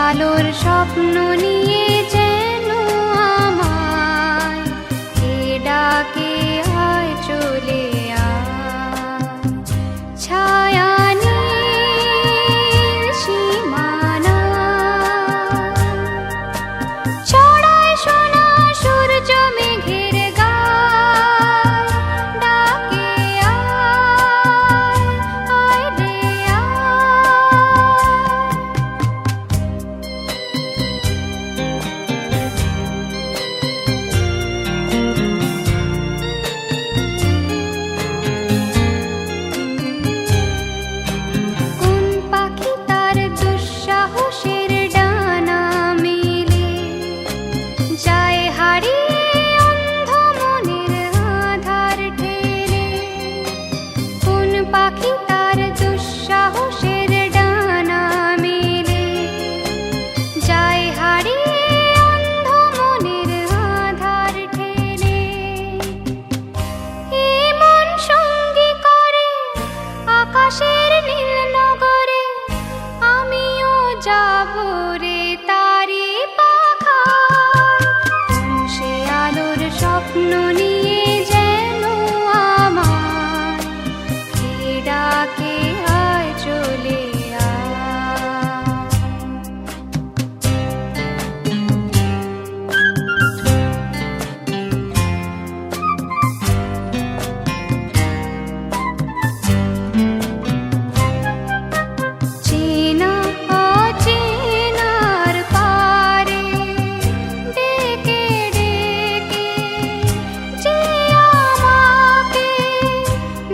D: আলোর স্বপ্ন নিয়ে যেন আমায় কে ডাকে আয় চলে আয় ছায়া নীল সীমানা ছড়ায় সোনা সূর্য মেঘের গায় ডাকে আয় আয় রে কোন পাখি তার দুঃসাহসের ডানা মেলে যায় হারিয়ে অন্ধ মনের আধার ঠেলে কোন পাখি তার দুঃসাহসের ডানা মেলে যায় হারিয়ে অন্ধ মনের আধার ঠেলে এমন সঙ্গী করে আকাশের নীল নগরে আমিও যাব রে তারি পাখায় কোন সে আলোর স্বপ্ন নিয়ে যেন আমায় কে ডাকে আয় চলে আয় চেনা অচেনার পারে ডেকে ডেকে যে আমাকে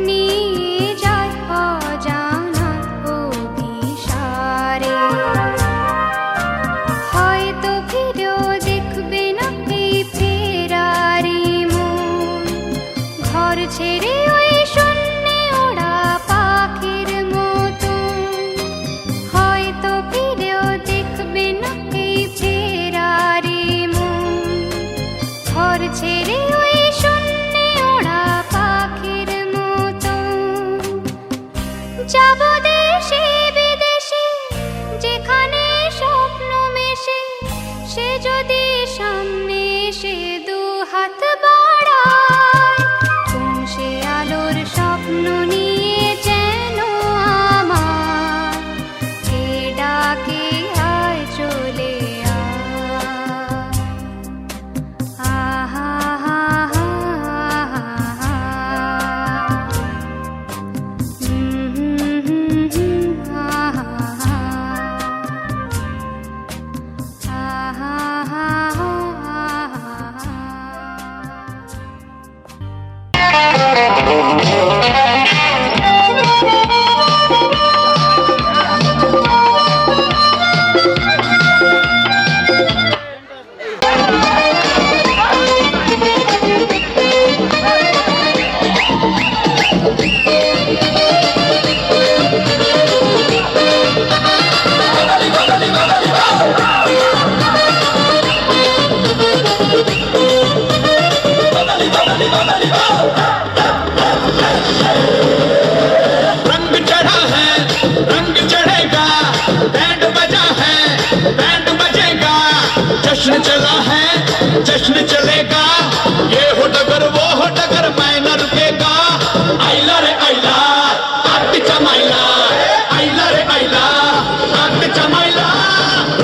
D: নিয়ে যায় অজানা অভিসারে হয়তো ফিরেও দেখবে না এই ফেরারি মন ঘর ছেড়ে ওই শূন্যে ওড়া পাখির মতন হয়তো ফিরেও দেখবে না এই ফেরারি মন ঘর ছেড়ে ওই শূন্যে ওড়া পাখির মতন যাব দেশে বিদেশে যেখানে স্বপ্ন মেশে সে যদি সামনে এসে দু হাত বাড়ায় কোন সে আলোর স্বপ্ন নিয়ে যেন আমায় কে ডাকে আয় চলে আয় আহা হা হা হা
I: रंग चढ़ा है रंग चढ़ेगा बैंड बजा है बैंड बजेगा जश्न चला है जश्न चलेगा ये हो डगर वो हो डगर मैं न रुकेगा आइला रे आइला आट चमाइला आइला रे आइला आट चमाइला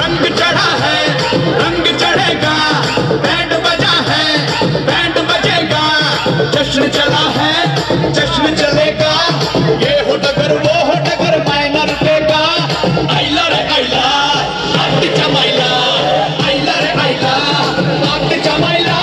I: रंग चढ़ा है रंग चढ़ेगा बैंड बजा है बैंड बजेगा जश्न चला है जश्न चलेगा ये हो डगर वो हो डगर मैं न रुकेगा आइला रे आइला आट चमाइला आइला रे आइला आट चमाइला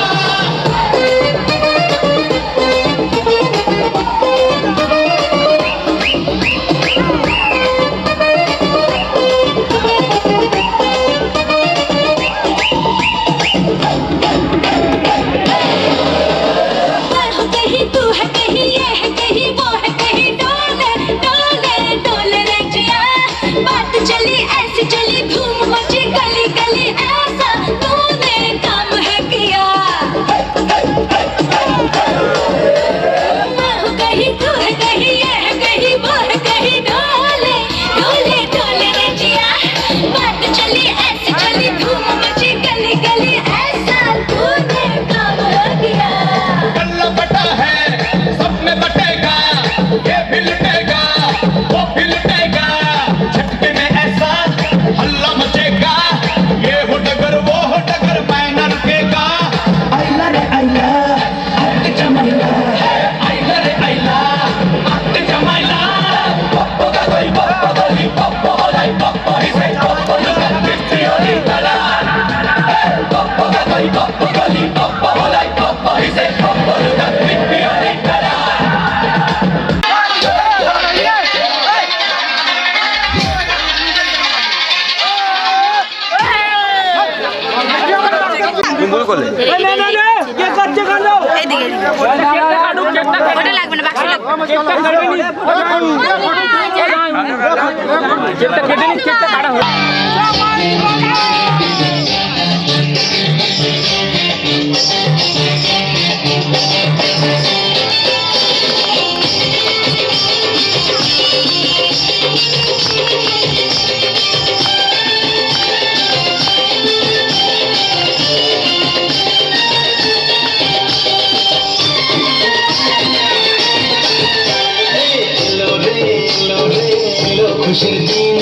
H: খুশির দিন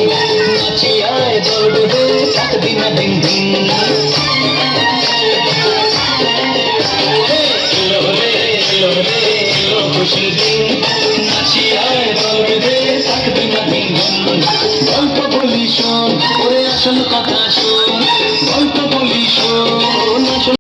H: নাচিয়ায় দৌড়বে দিন দিন দিন খুশির দিন নাচিয়ায় দৌড়বে দিন দিন গল্প বলি শোন ওরে আসল কথা শোন গল্প বলি শোন আসল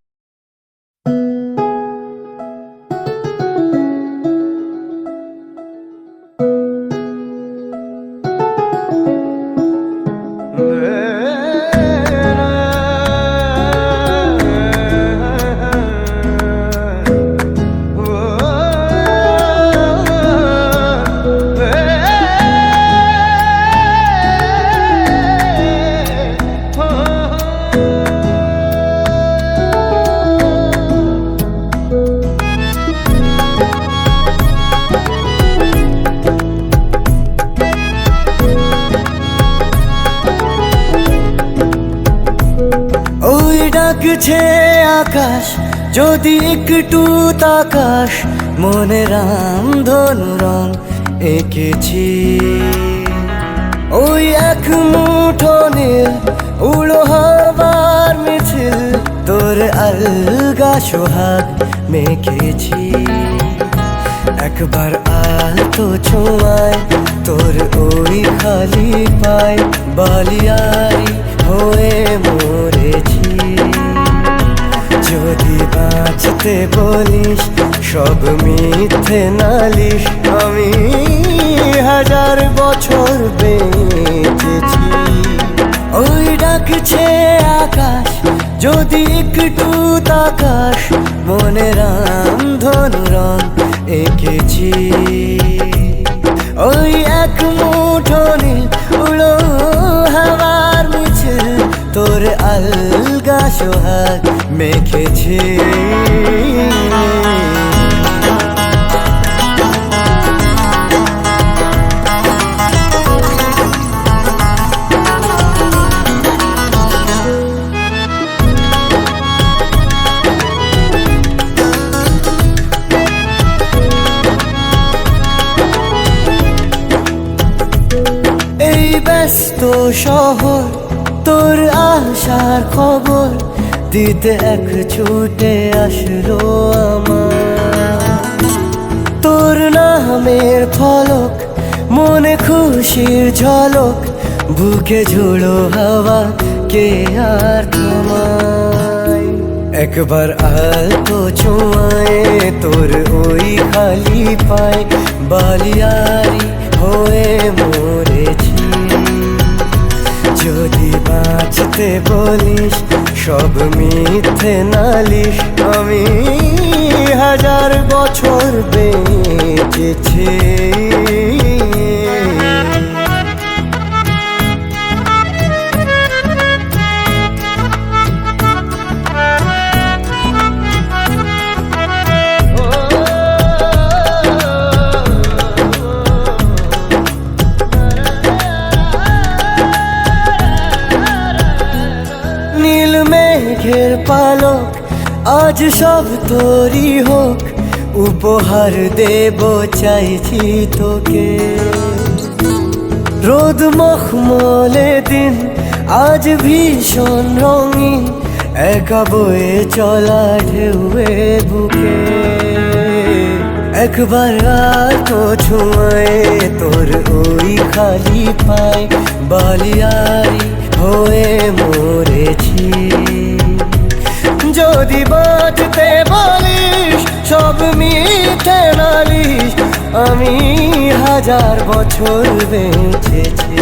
M: ডাকছে আকাশ যদি একটু তাকাস মনে রাম ধনু রং এঁকেছি ওই এক মুঠো নীল উড়ো হবার মিছিল তোর আলগা সোহাগ মেখেছি একবার আলতো ছোঁয়ায় তোর ওই খালি পায় বালিয়ারি হয়ে মরেছি যদি বাঁচতে বলিস সব মিথ্যে নালিশ আমি 1000 বছর বেঁচেছি ওই ডাকছে আকাশ যদি একটু তাকাস মনে রাম ধনু রং এঁকেছি ওই এক মুঠো নীল উড়ো হাওয়ার মিছিল তোর আলগা সোহাগ মেখেছি এই ব্যস্ত শহর তোর আশার খবর দিতে এক ছুটে আসলো আমার তোর নামের ফলক মনে খুশির ঝলক বুকে ঝোড়ো হাওয়া কে আর থামায় একবার আলতো ছোঁয়ায় তোর ওই খালি পায় বালিয়ারি হয়ে মরেছি যদি বাঁচতে বলিস সব মিথ্যে নালিশ আমি 1000 বছর বেঁচেছি নীল মেঘের পালক আজ সব তোরই হোক উপহার দেব চাইছি তোকে রোদ মখমলে দিন আজ ভীষণ রঙিন একা বয়ে চলা ঢেউয়ে বুকে একবার আর তো ছুঁয়ে তোর ওই খালি পায় বালিয়ারি হয়ে মরেছি। যদি বাঁচতে বলিস সব মিথ্যে নালিশ, আমি 1000 বছর বেঁচেছি।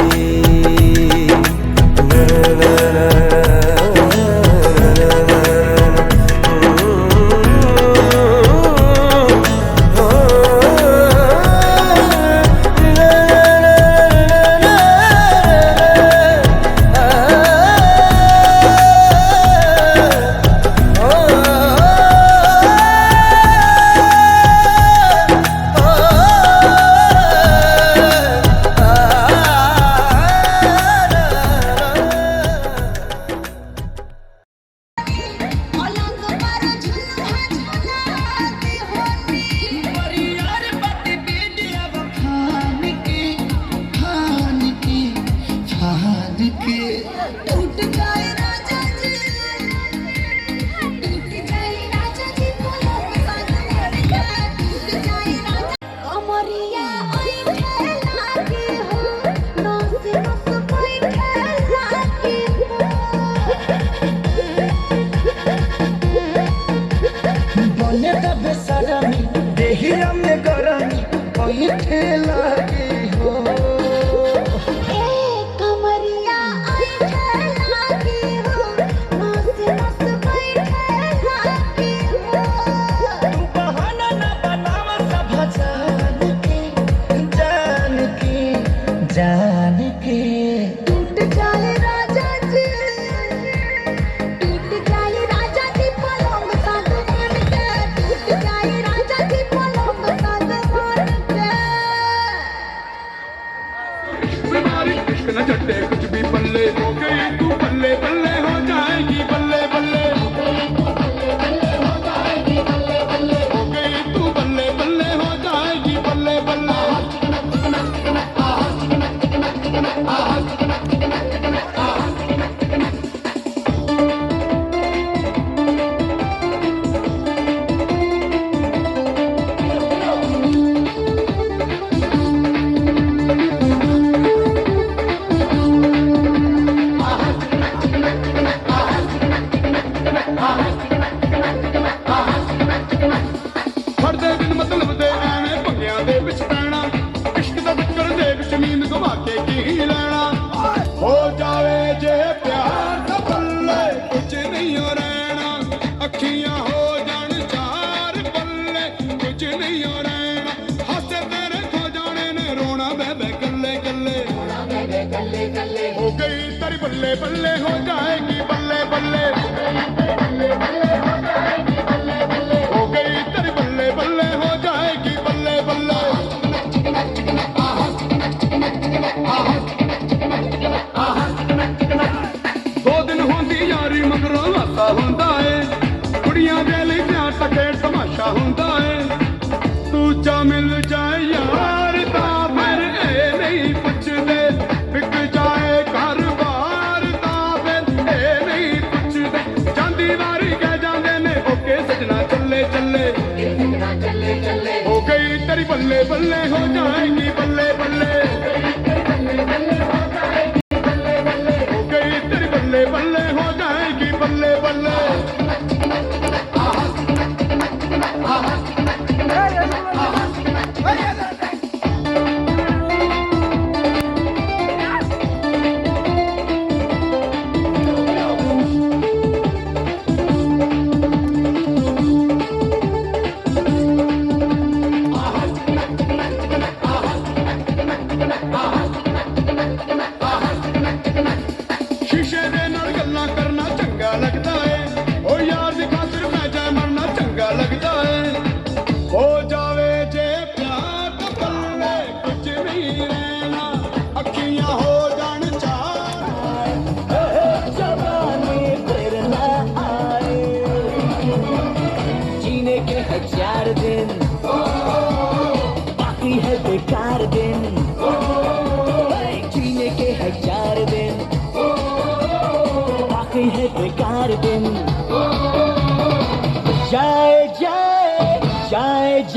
M: जाए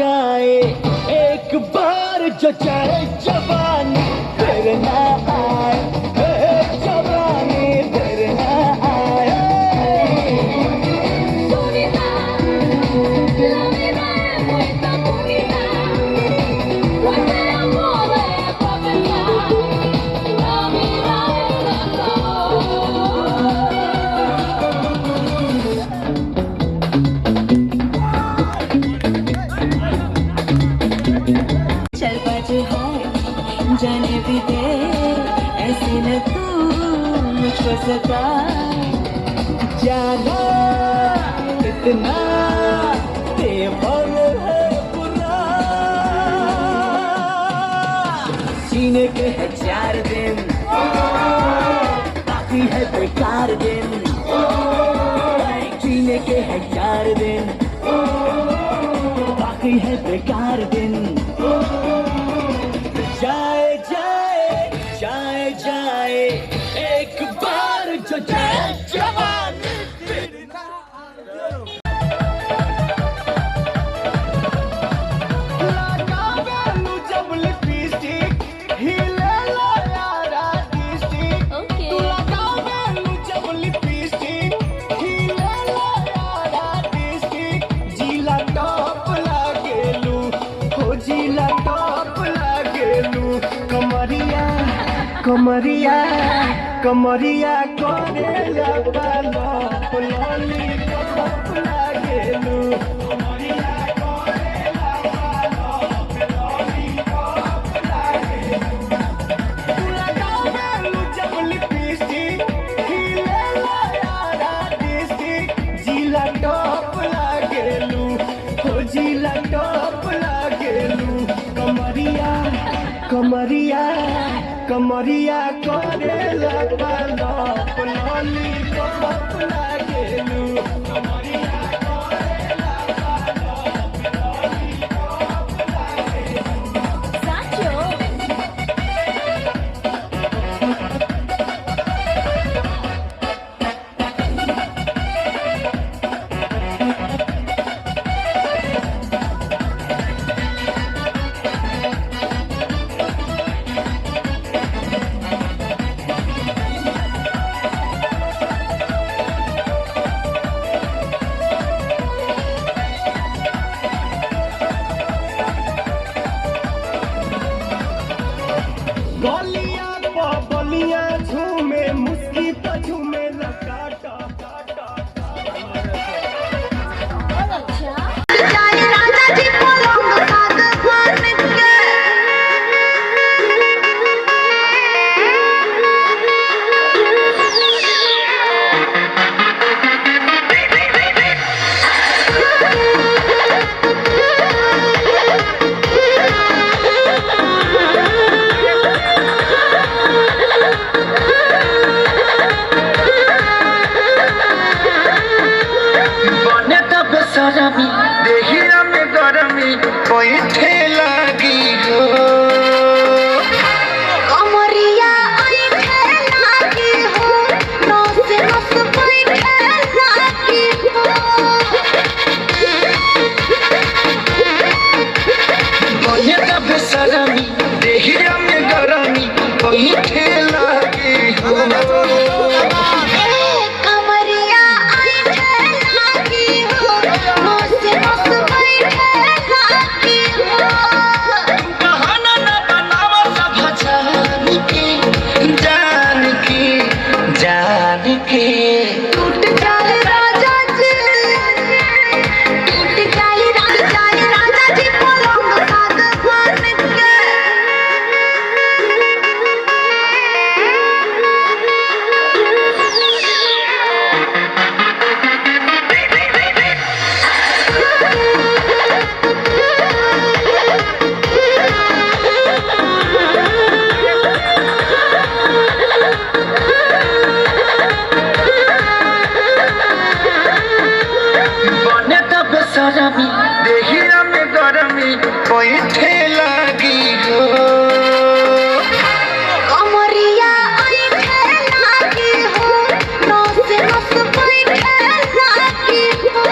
M: जाए एक बार जो चाहे जवानी फिर ना आए, जवानी फिर ना आए।
D: चल बाजू हाय जाने भी दे, ऐसे न तू मुझको सताए।
M: जाना कितना तेवर है बुरा, सीने के है 4 दिन बाकी है बेकार दिन, जीने के है 4 दिन बाकी है बेकार दिन। जाए जाए जाए जाए एक बार जो जाए जवानी फिर ना आए। लगावेलू जब लिपस्टिक हिले ला यारा डिस्टिक, तू लगावेलू जब लिपस्टिक हिले ला यारा डिस्टिक, जिला टॉप लागेलू हो जिला टॉप लागेलू। कमरिया कमरिया कमरिया करेला पालप लॉलीपॉप लागेलू। कमरिया करेला पालप लॉलीपॉप लागेलू। तू लगावेलू जब लिपस्टिक हिले ला यारा डिस्टिक, जिला टॉप लागेलू हो जिला टॉप लागेलू। कमरिया कमरिया कमरिया करेला पालप लॉलीपॉप लागेलू। कमरिया करेला पालप लॉलीपॉप लागेलू। गलिया बलिया झूमे मुस्की तो झूमे लकाटा काटा।
H: गरमी देहिया में गरमी बैठे लगी हो।
D: कमरिया बैठे लगी हो, नस नस बैठे लगी हो।
H: बने का बेसरमी देहिया में गरमी बैठे लगी हो। देहिया में गरमी बैठे लगी हो।
D: कमरिया बैठे लगी हो, नस नस बैठे लगी हो।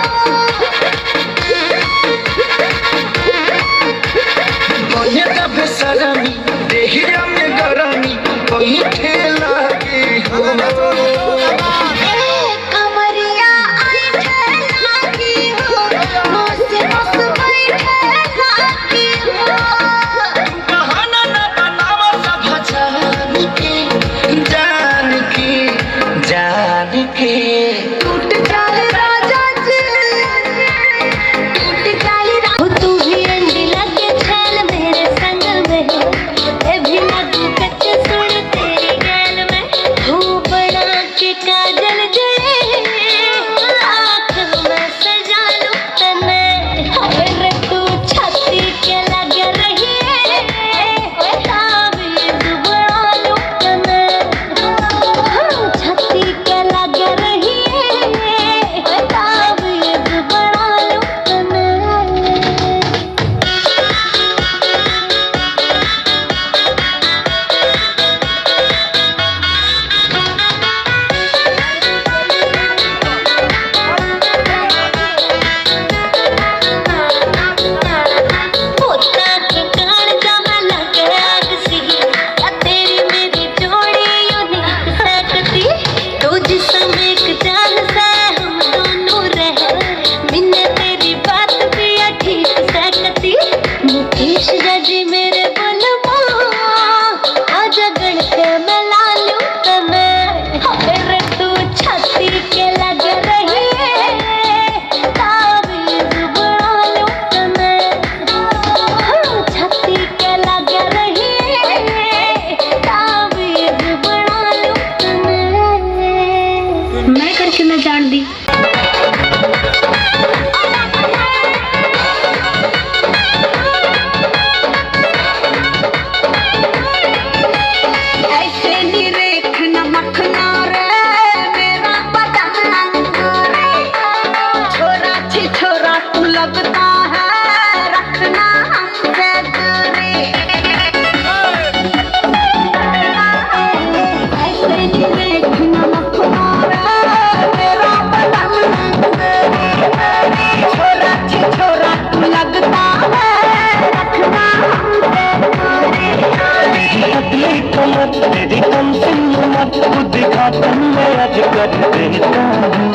H: लेता हूँ।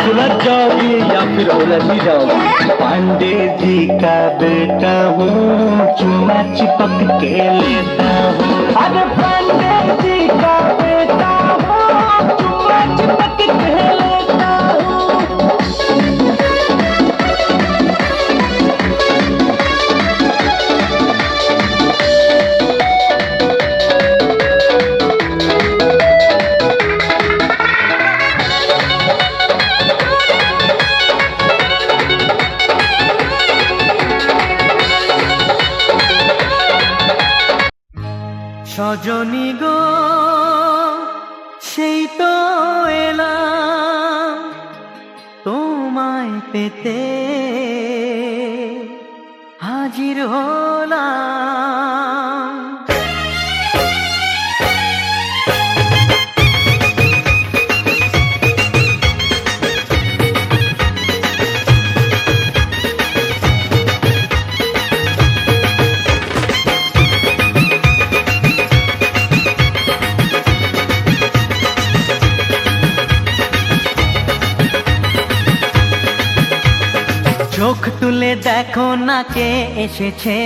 H: सूरज जाओगी या फिर उलझ जाओगी, पांडे जी का बेटा हूँ, चुम्मा चिपक के लेता हूँ। अरे पांडे जी का बेटा हूँ, चुम्मा चिपक के लेता हूँ।
A: সজনী গো সেই তো এলাম তোমায় পেতে হাজির হলাম। চোখ তুলে দেখো না কে এসেছে,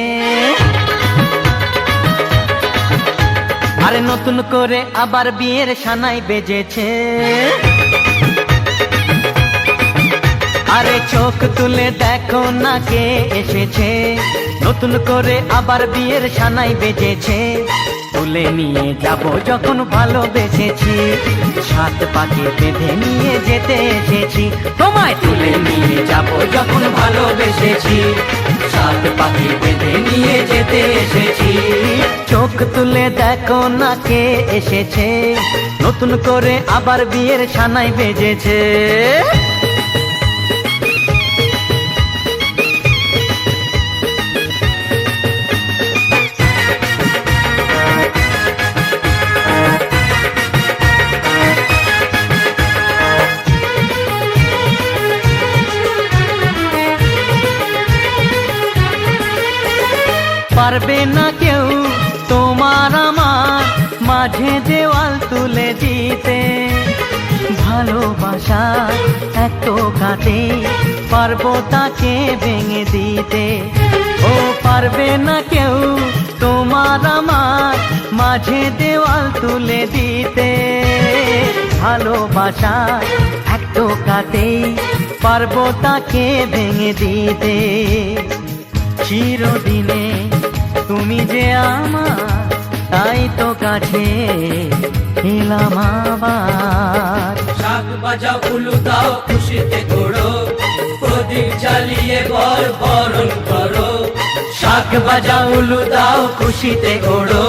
A: আরে নতুন করে আবার বিয়ের সানাই বেজেছে। আরে চোখ তুলে দেখো না কে এসেছে, নতুন করে আবার বিয়ের সানাই বেজেছে। তুলে নিয়ে যাব যখন ভালোবেসেছি, সাত পাকে বেঁধে নিয়ে যেতে এসেছি। তোমায় তুলে নিয়ে যাব যখন ভালোবেসেছি, সাত পাকে বেঁধে নিয়ে যেতে এসেছি। চোখ তুলে দেখো না কে এসেছে, নতুন করে আবার বিয়ের সানাই বেজেছে। পারবে না কেউ তোমার আমার মাঝে দেওয়াল তুলে দিতে, ভালোবাসা এত কাটে পারবো তাকে ভেঙে দিতে। ও পারবে না কেউ তোমার আমার মাঝে দেওয়াল তুলে দিতে, ভালোবাসা এত কাটে পারবো তাকে ভেঙে দিতে। চিরদিনে তুমি যে আমার, তাই তো কাছে এলাম আবার।
J: শাক বাজাও উলু দাও খুশিতে ঘোড়ো, প্রদীপ জ্বালিয়ে বরণ করো।
A: শাক বাজাও উলু দাও খুশিতে ওড়ো,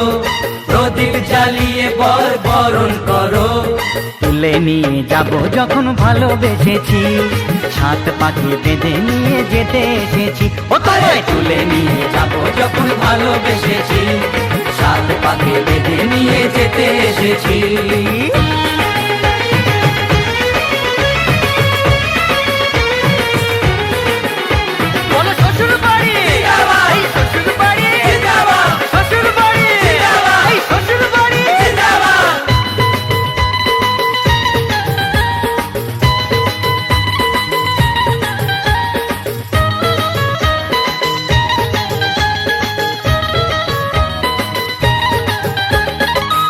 A: প্রদীপ জ্বালিয়ে বরণ করো। তুলে নিয়ে যাব যখন ভালোবেসেছি, সাত পাকে বেঁধে নিয়ে যেতে এসেছি। ও তোমায় তুলে নিয়ে যাব যখন ভালোবেসেছি, সাত পাকে বেঁধে নিয়ে যেতে এসেছি। বলো শ্বশুর বাড়ি, এই শ্বশুর বাড়ি, শ্বশুর বাড়ি, এই শ্বশুর বাড়ি।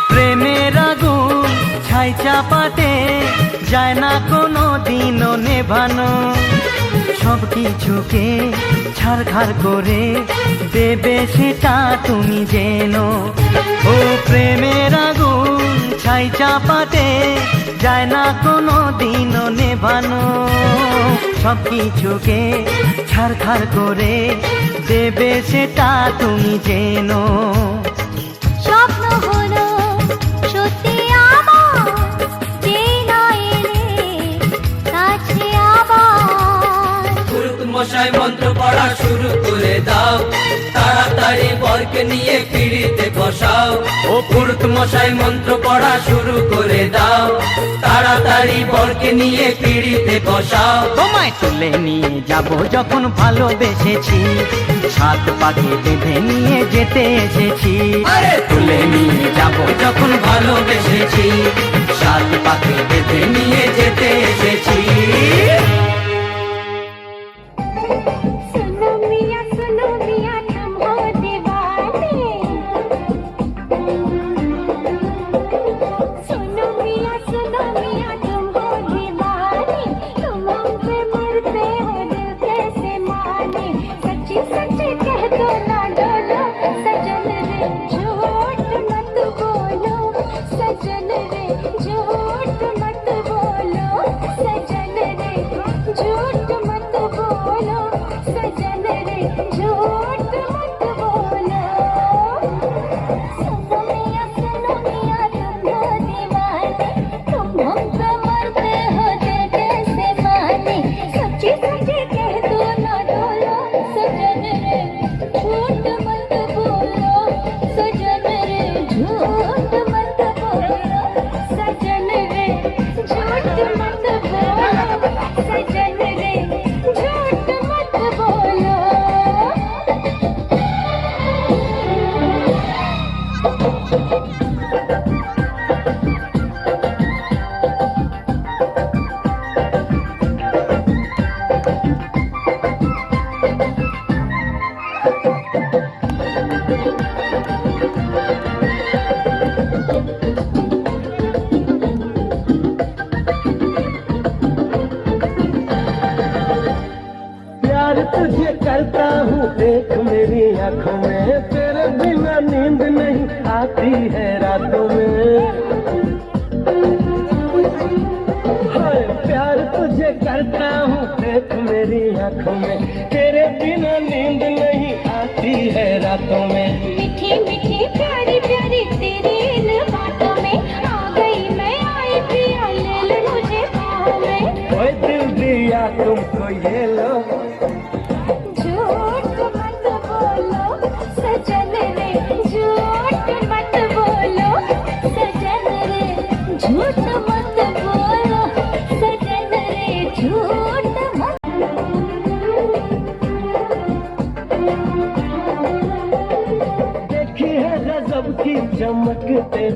A: প্রেমের আগুন ছাই চাপাতে যায় না কোনো দিনও নেভানো, সব কিছুকে ছাড়খাড় করে দেবে সেটা তুমি জেনো। ও প্রেমের আগুন ছাই চাপাতে যায় না কোনো দিনও নেভানো, সব কিছুকে ছাড়খাড় করে দেবে সেটা তুমি জেনো।
D: স্বপ্ন হলো সত্যি আমার, যে না এলে কাছে আবার।
J: পুরুত মশাই মন্ত্র পড়া শুরু করে দাও, তাড়াতাড়ি বরকে নিয়ে পিড়িতে বসাও। ও পুরুত মশাই মন্ত্র পড়া শুরু করে দাও, তাড়াতাড়ি তাড়াতাড়ি বরকে নিয়ে পিড়িতে বসাও।
A: তোমায় তুলে নিয়ে যাব যখন ভালোবেসেছি, সাত পাকে বেঁধে নিয়ে যেতে এসেছি।
J: আরে তুলে নিয়ে যাব যখন ভালোবেসেছি, সাত পাকে বেঁধে নিয়ে যেতে এসেছি।
D: सुनो मियां तुम हो दीवाने, सुनो मियां तुम हो दीवाने, तुम हम पे मरते हो दिल कैसे माने, सच्ची सच्ची कह दो ना डोलो सजन रे, झूठ मत बोलो सजन रे, झूठ मत बोलो सजन रे, झूठ मत बोलो सजन रे, झूठ मत बोलो। सुनो मियां तुम हो दीवाने, तुम हम पे मरते हो दिल कैसे माने, सच्ची सच्ची कह दो ना डोलो सजन रे, झूठ मत बोलो सजन रे, झूठ मत बोलो सजन रे, झूठ मत बोलो सजन रे, झूठ मत बोलो।
M: प्यार तुझे करता हूँ देख मेरी आंखों में, तेरे बिना नींद नहीं आती है रातों में। हाय प्यार तुझे करता हूँ देख मेरी आंखों में, तेरे बिना नींद नहीं आती है रातों में।
D: मीठी मीठी प्यारी प्यारी तेरी इन बातों में आ गई मैं, आई पिया ले ले मुझे पाँव में।
M: ओए दिल दिया तुमको ये लो,
D: झूठ मत बोलो सजन रे, झूठ मत बोलो सजन रे, झूठ मत बोलो सजन रे, झूठ मत।
M: देखी है गजब की चमक तेरी।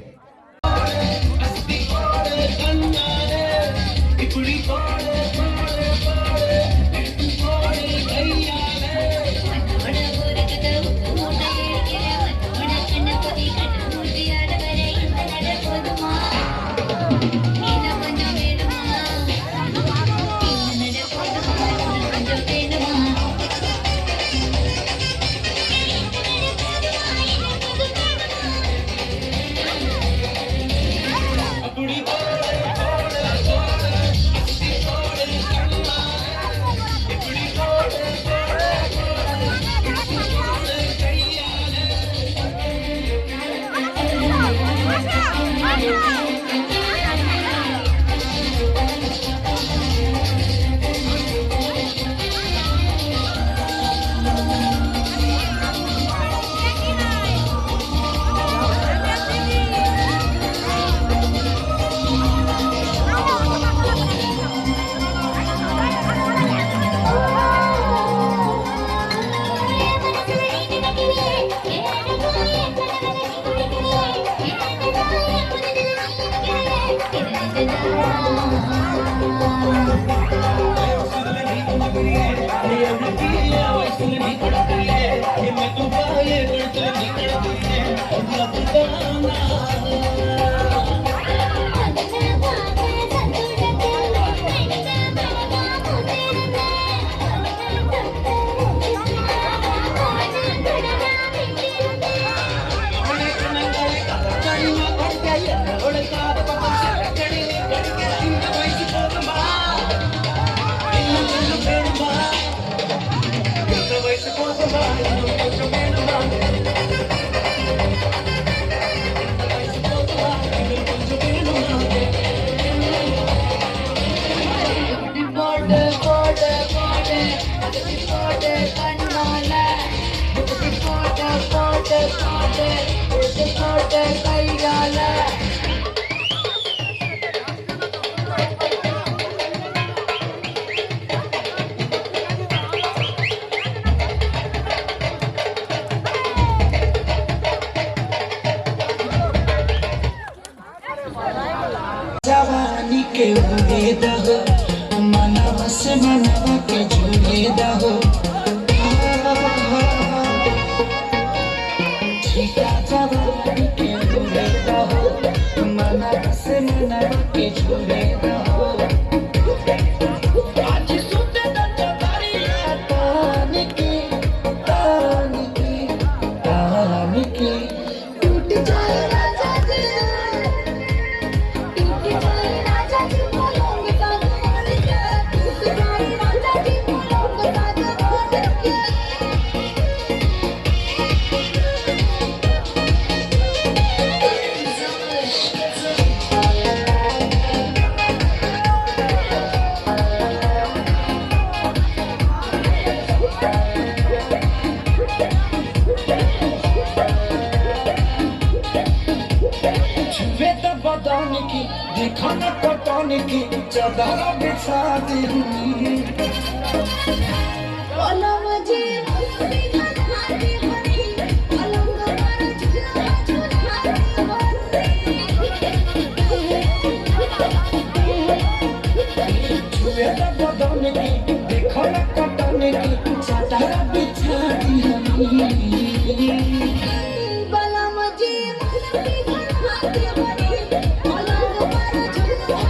M: फीका जवानी के उड़े रहो मना से मना के छुड़े रहो आज सुते न जवारिया तान के टूट जाए राजा जी टूट जाए राजा जी पलंग सागवान के टूट जाए राजा जी पलंग सागवान के छुए तो बदन की देखा न पटन की चादर बिछा दी
D: पलंग जी मुझे खाती बनी पलंग पर झूला
M: छुए तो बदन की देखा न पटन की चादर बिछा दी
D: पलंग जी मुझे खाती बनी पलंग पर झूला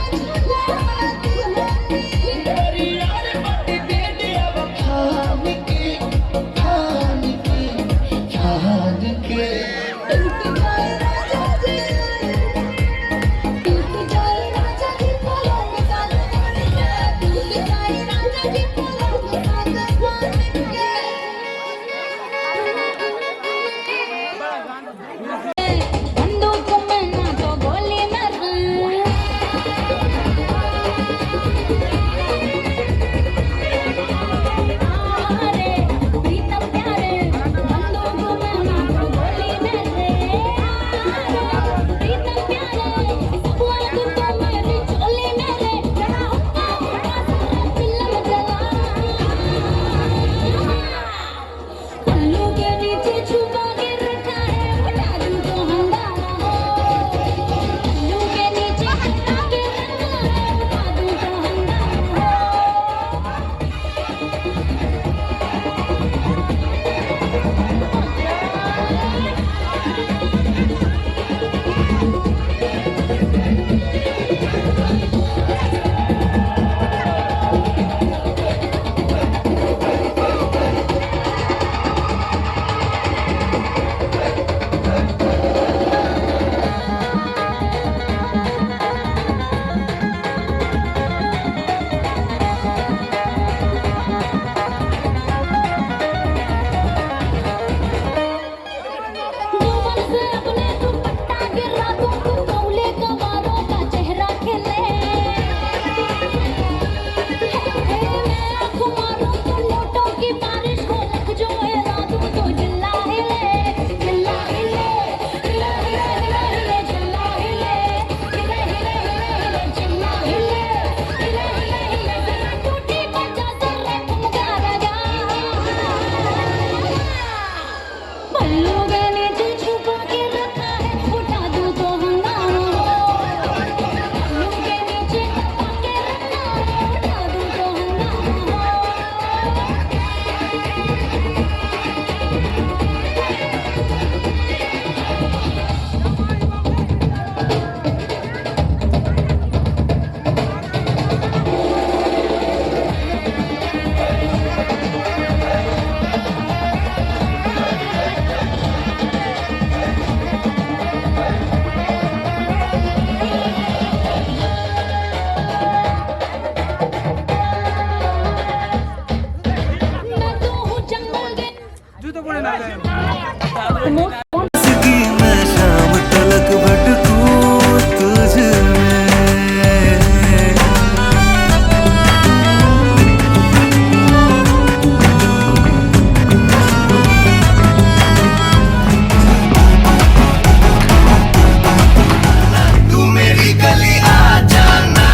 D: टूट जाए राजा जी टूट जाए राजा जी पलंग सागवान के टूट जाए राजा जी पलंग सागवान के बंदूक में ना तो गोली मारूं अरे प्रीतम प्यारे बंदूक में ना तो गोली मारे प्रीतम प्यारे सब वक्त तो मेरी चोली मेरे जरा हुक्का फिल्म चला पल्लू के नीचे छुपा के रखा है उठा दूं तो हंगामा हो पल्लू के नीचे छुपा के रखा है उठा दूं तो हंगामा हो जुबान से अपने दुपट्टा गिरा दूं तू कौले कवारों का चेहरा खिले मैं आँखों मारूं तो नोटों की बारिश हो लग जो एरा दूं तो जिल्ला हिले जिल्ला हिले हिले हिले हिले हिले जिल्ला हिले हिले हिले हिले हिले जिल्ला हिले हिले हिले हिले जरा टूटी बजा जरा तुम गा राजा पल्लू के नीचे छुपा के रखा है उठा दूं तो हंगामा हो पल्लू के नीचे छुपा के रखा है उठा दूं तो हंगामा हो मैं तो हूँ जंगल के
B: की मैं शाम तलक भटकूं तुझ में तू मेरी गली आ जाना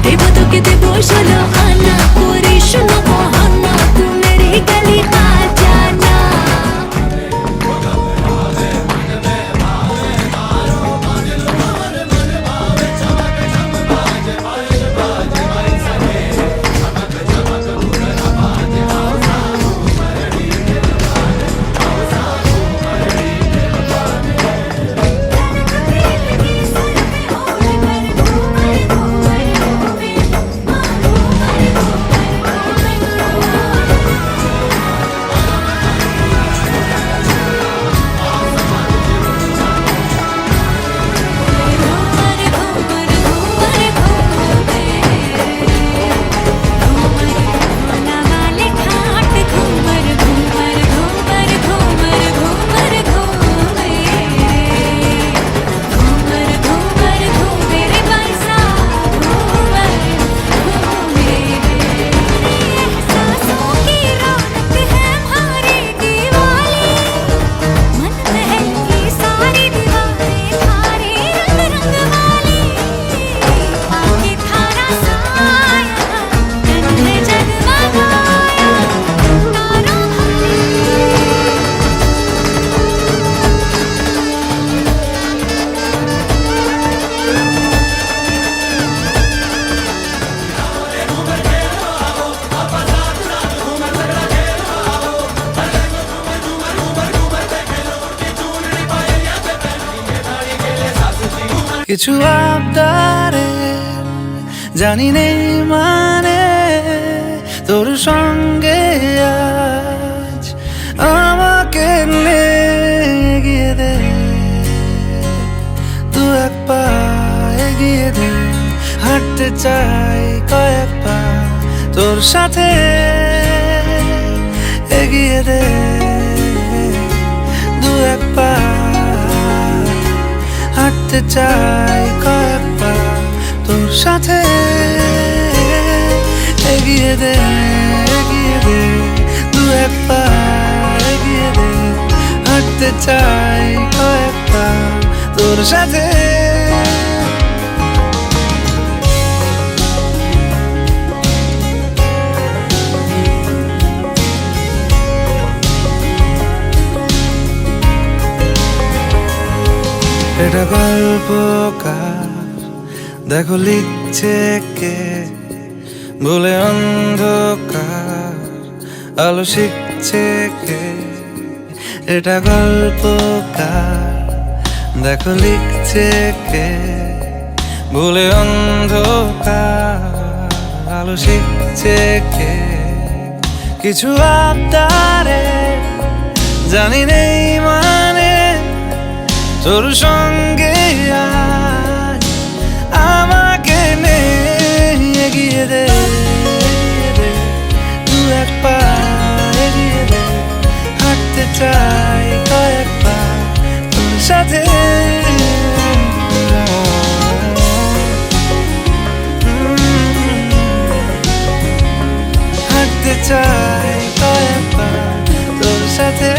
D: देव तो के देव शलो आना कोरी शुनो बहाना तू मेरी गली आ जाना
B: কিছু আবদারে জানি নেই মানে তোর সঙ্গে আজ আমাকে এগিয়ে দে, দু এক পা এগিয়ে দে, হাঁটতে চাই কয়েক পা তোর সাথে, এগিয়ে দে দু এক পা, হাঁটতে চাই কয়েক পা তোর সাথে, এগিয়ে দে দু এক পা, এগিয়ে দে, হাঁটতে চাই কয়েক পা তোর সাথে। এটা গল্পকার দেখো লিখছে কে, বলে অন্ধকার আলো শিখছে কে। এটা গল্পকার দেখো লিখছে কে, বলে অন্ধকার আলো শিখছে কে। কিছু আবদারে জানি নেই মানে তোর সঙ্গে আজ আমাকে এগিয়ে দে, দু এক পা এগিয়ে দে, হাঁটতে চাই কয়েক পা তোর সাথে, হাঁটতে চাই কয়েক পা তোর সাথে।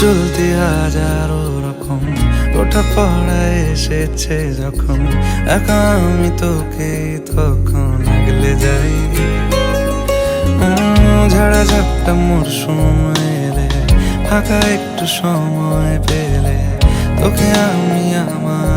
B: চলতে হাজারো রকম ওঠা পড়া এসেছে যখন, একা আমি তোকে তখন আগলে যাই। ঝাড়া ঝাপটা মরশুম এলে, ফাঁকা একটু সময় পেলে তোকে আমি আমার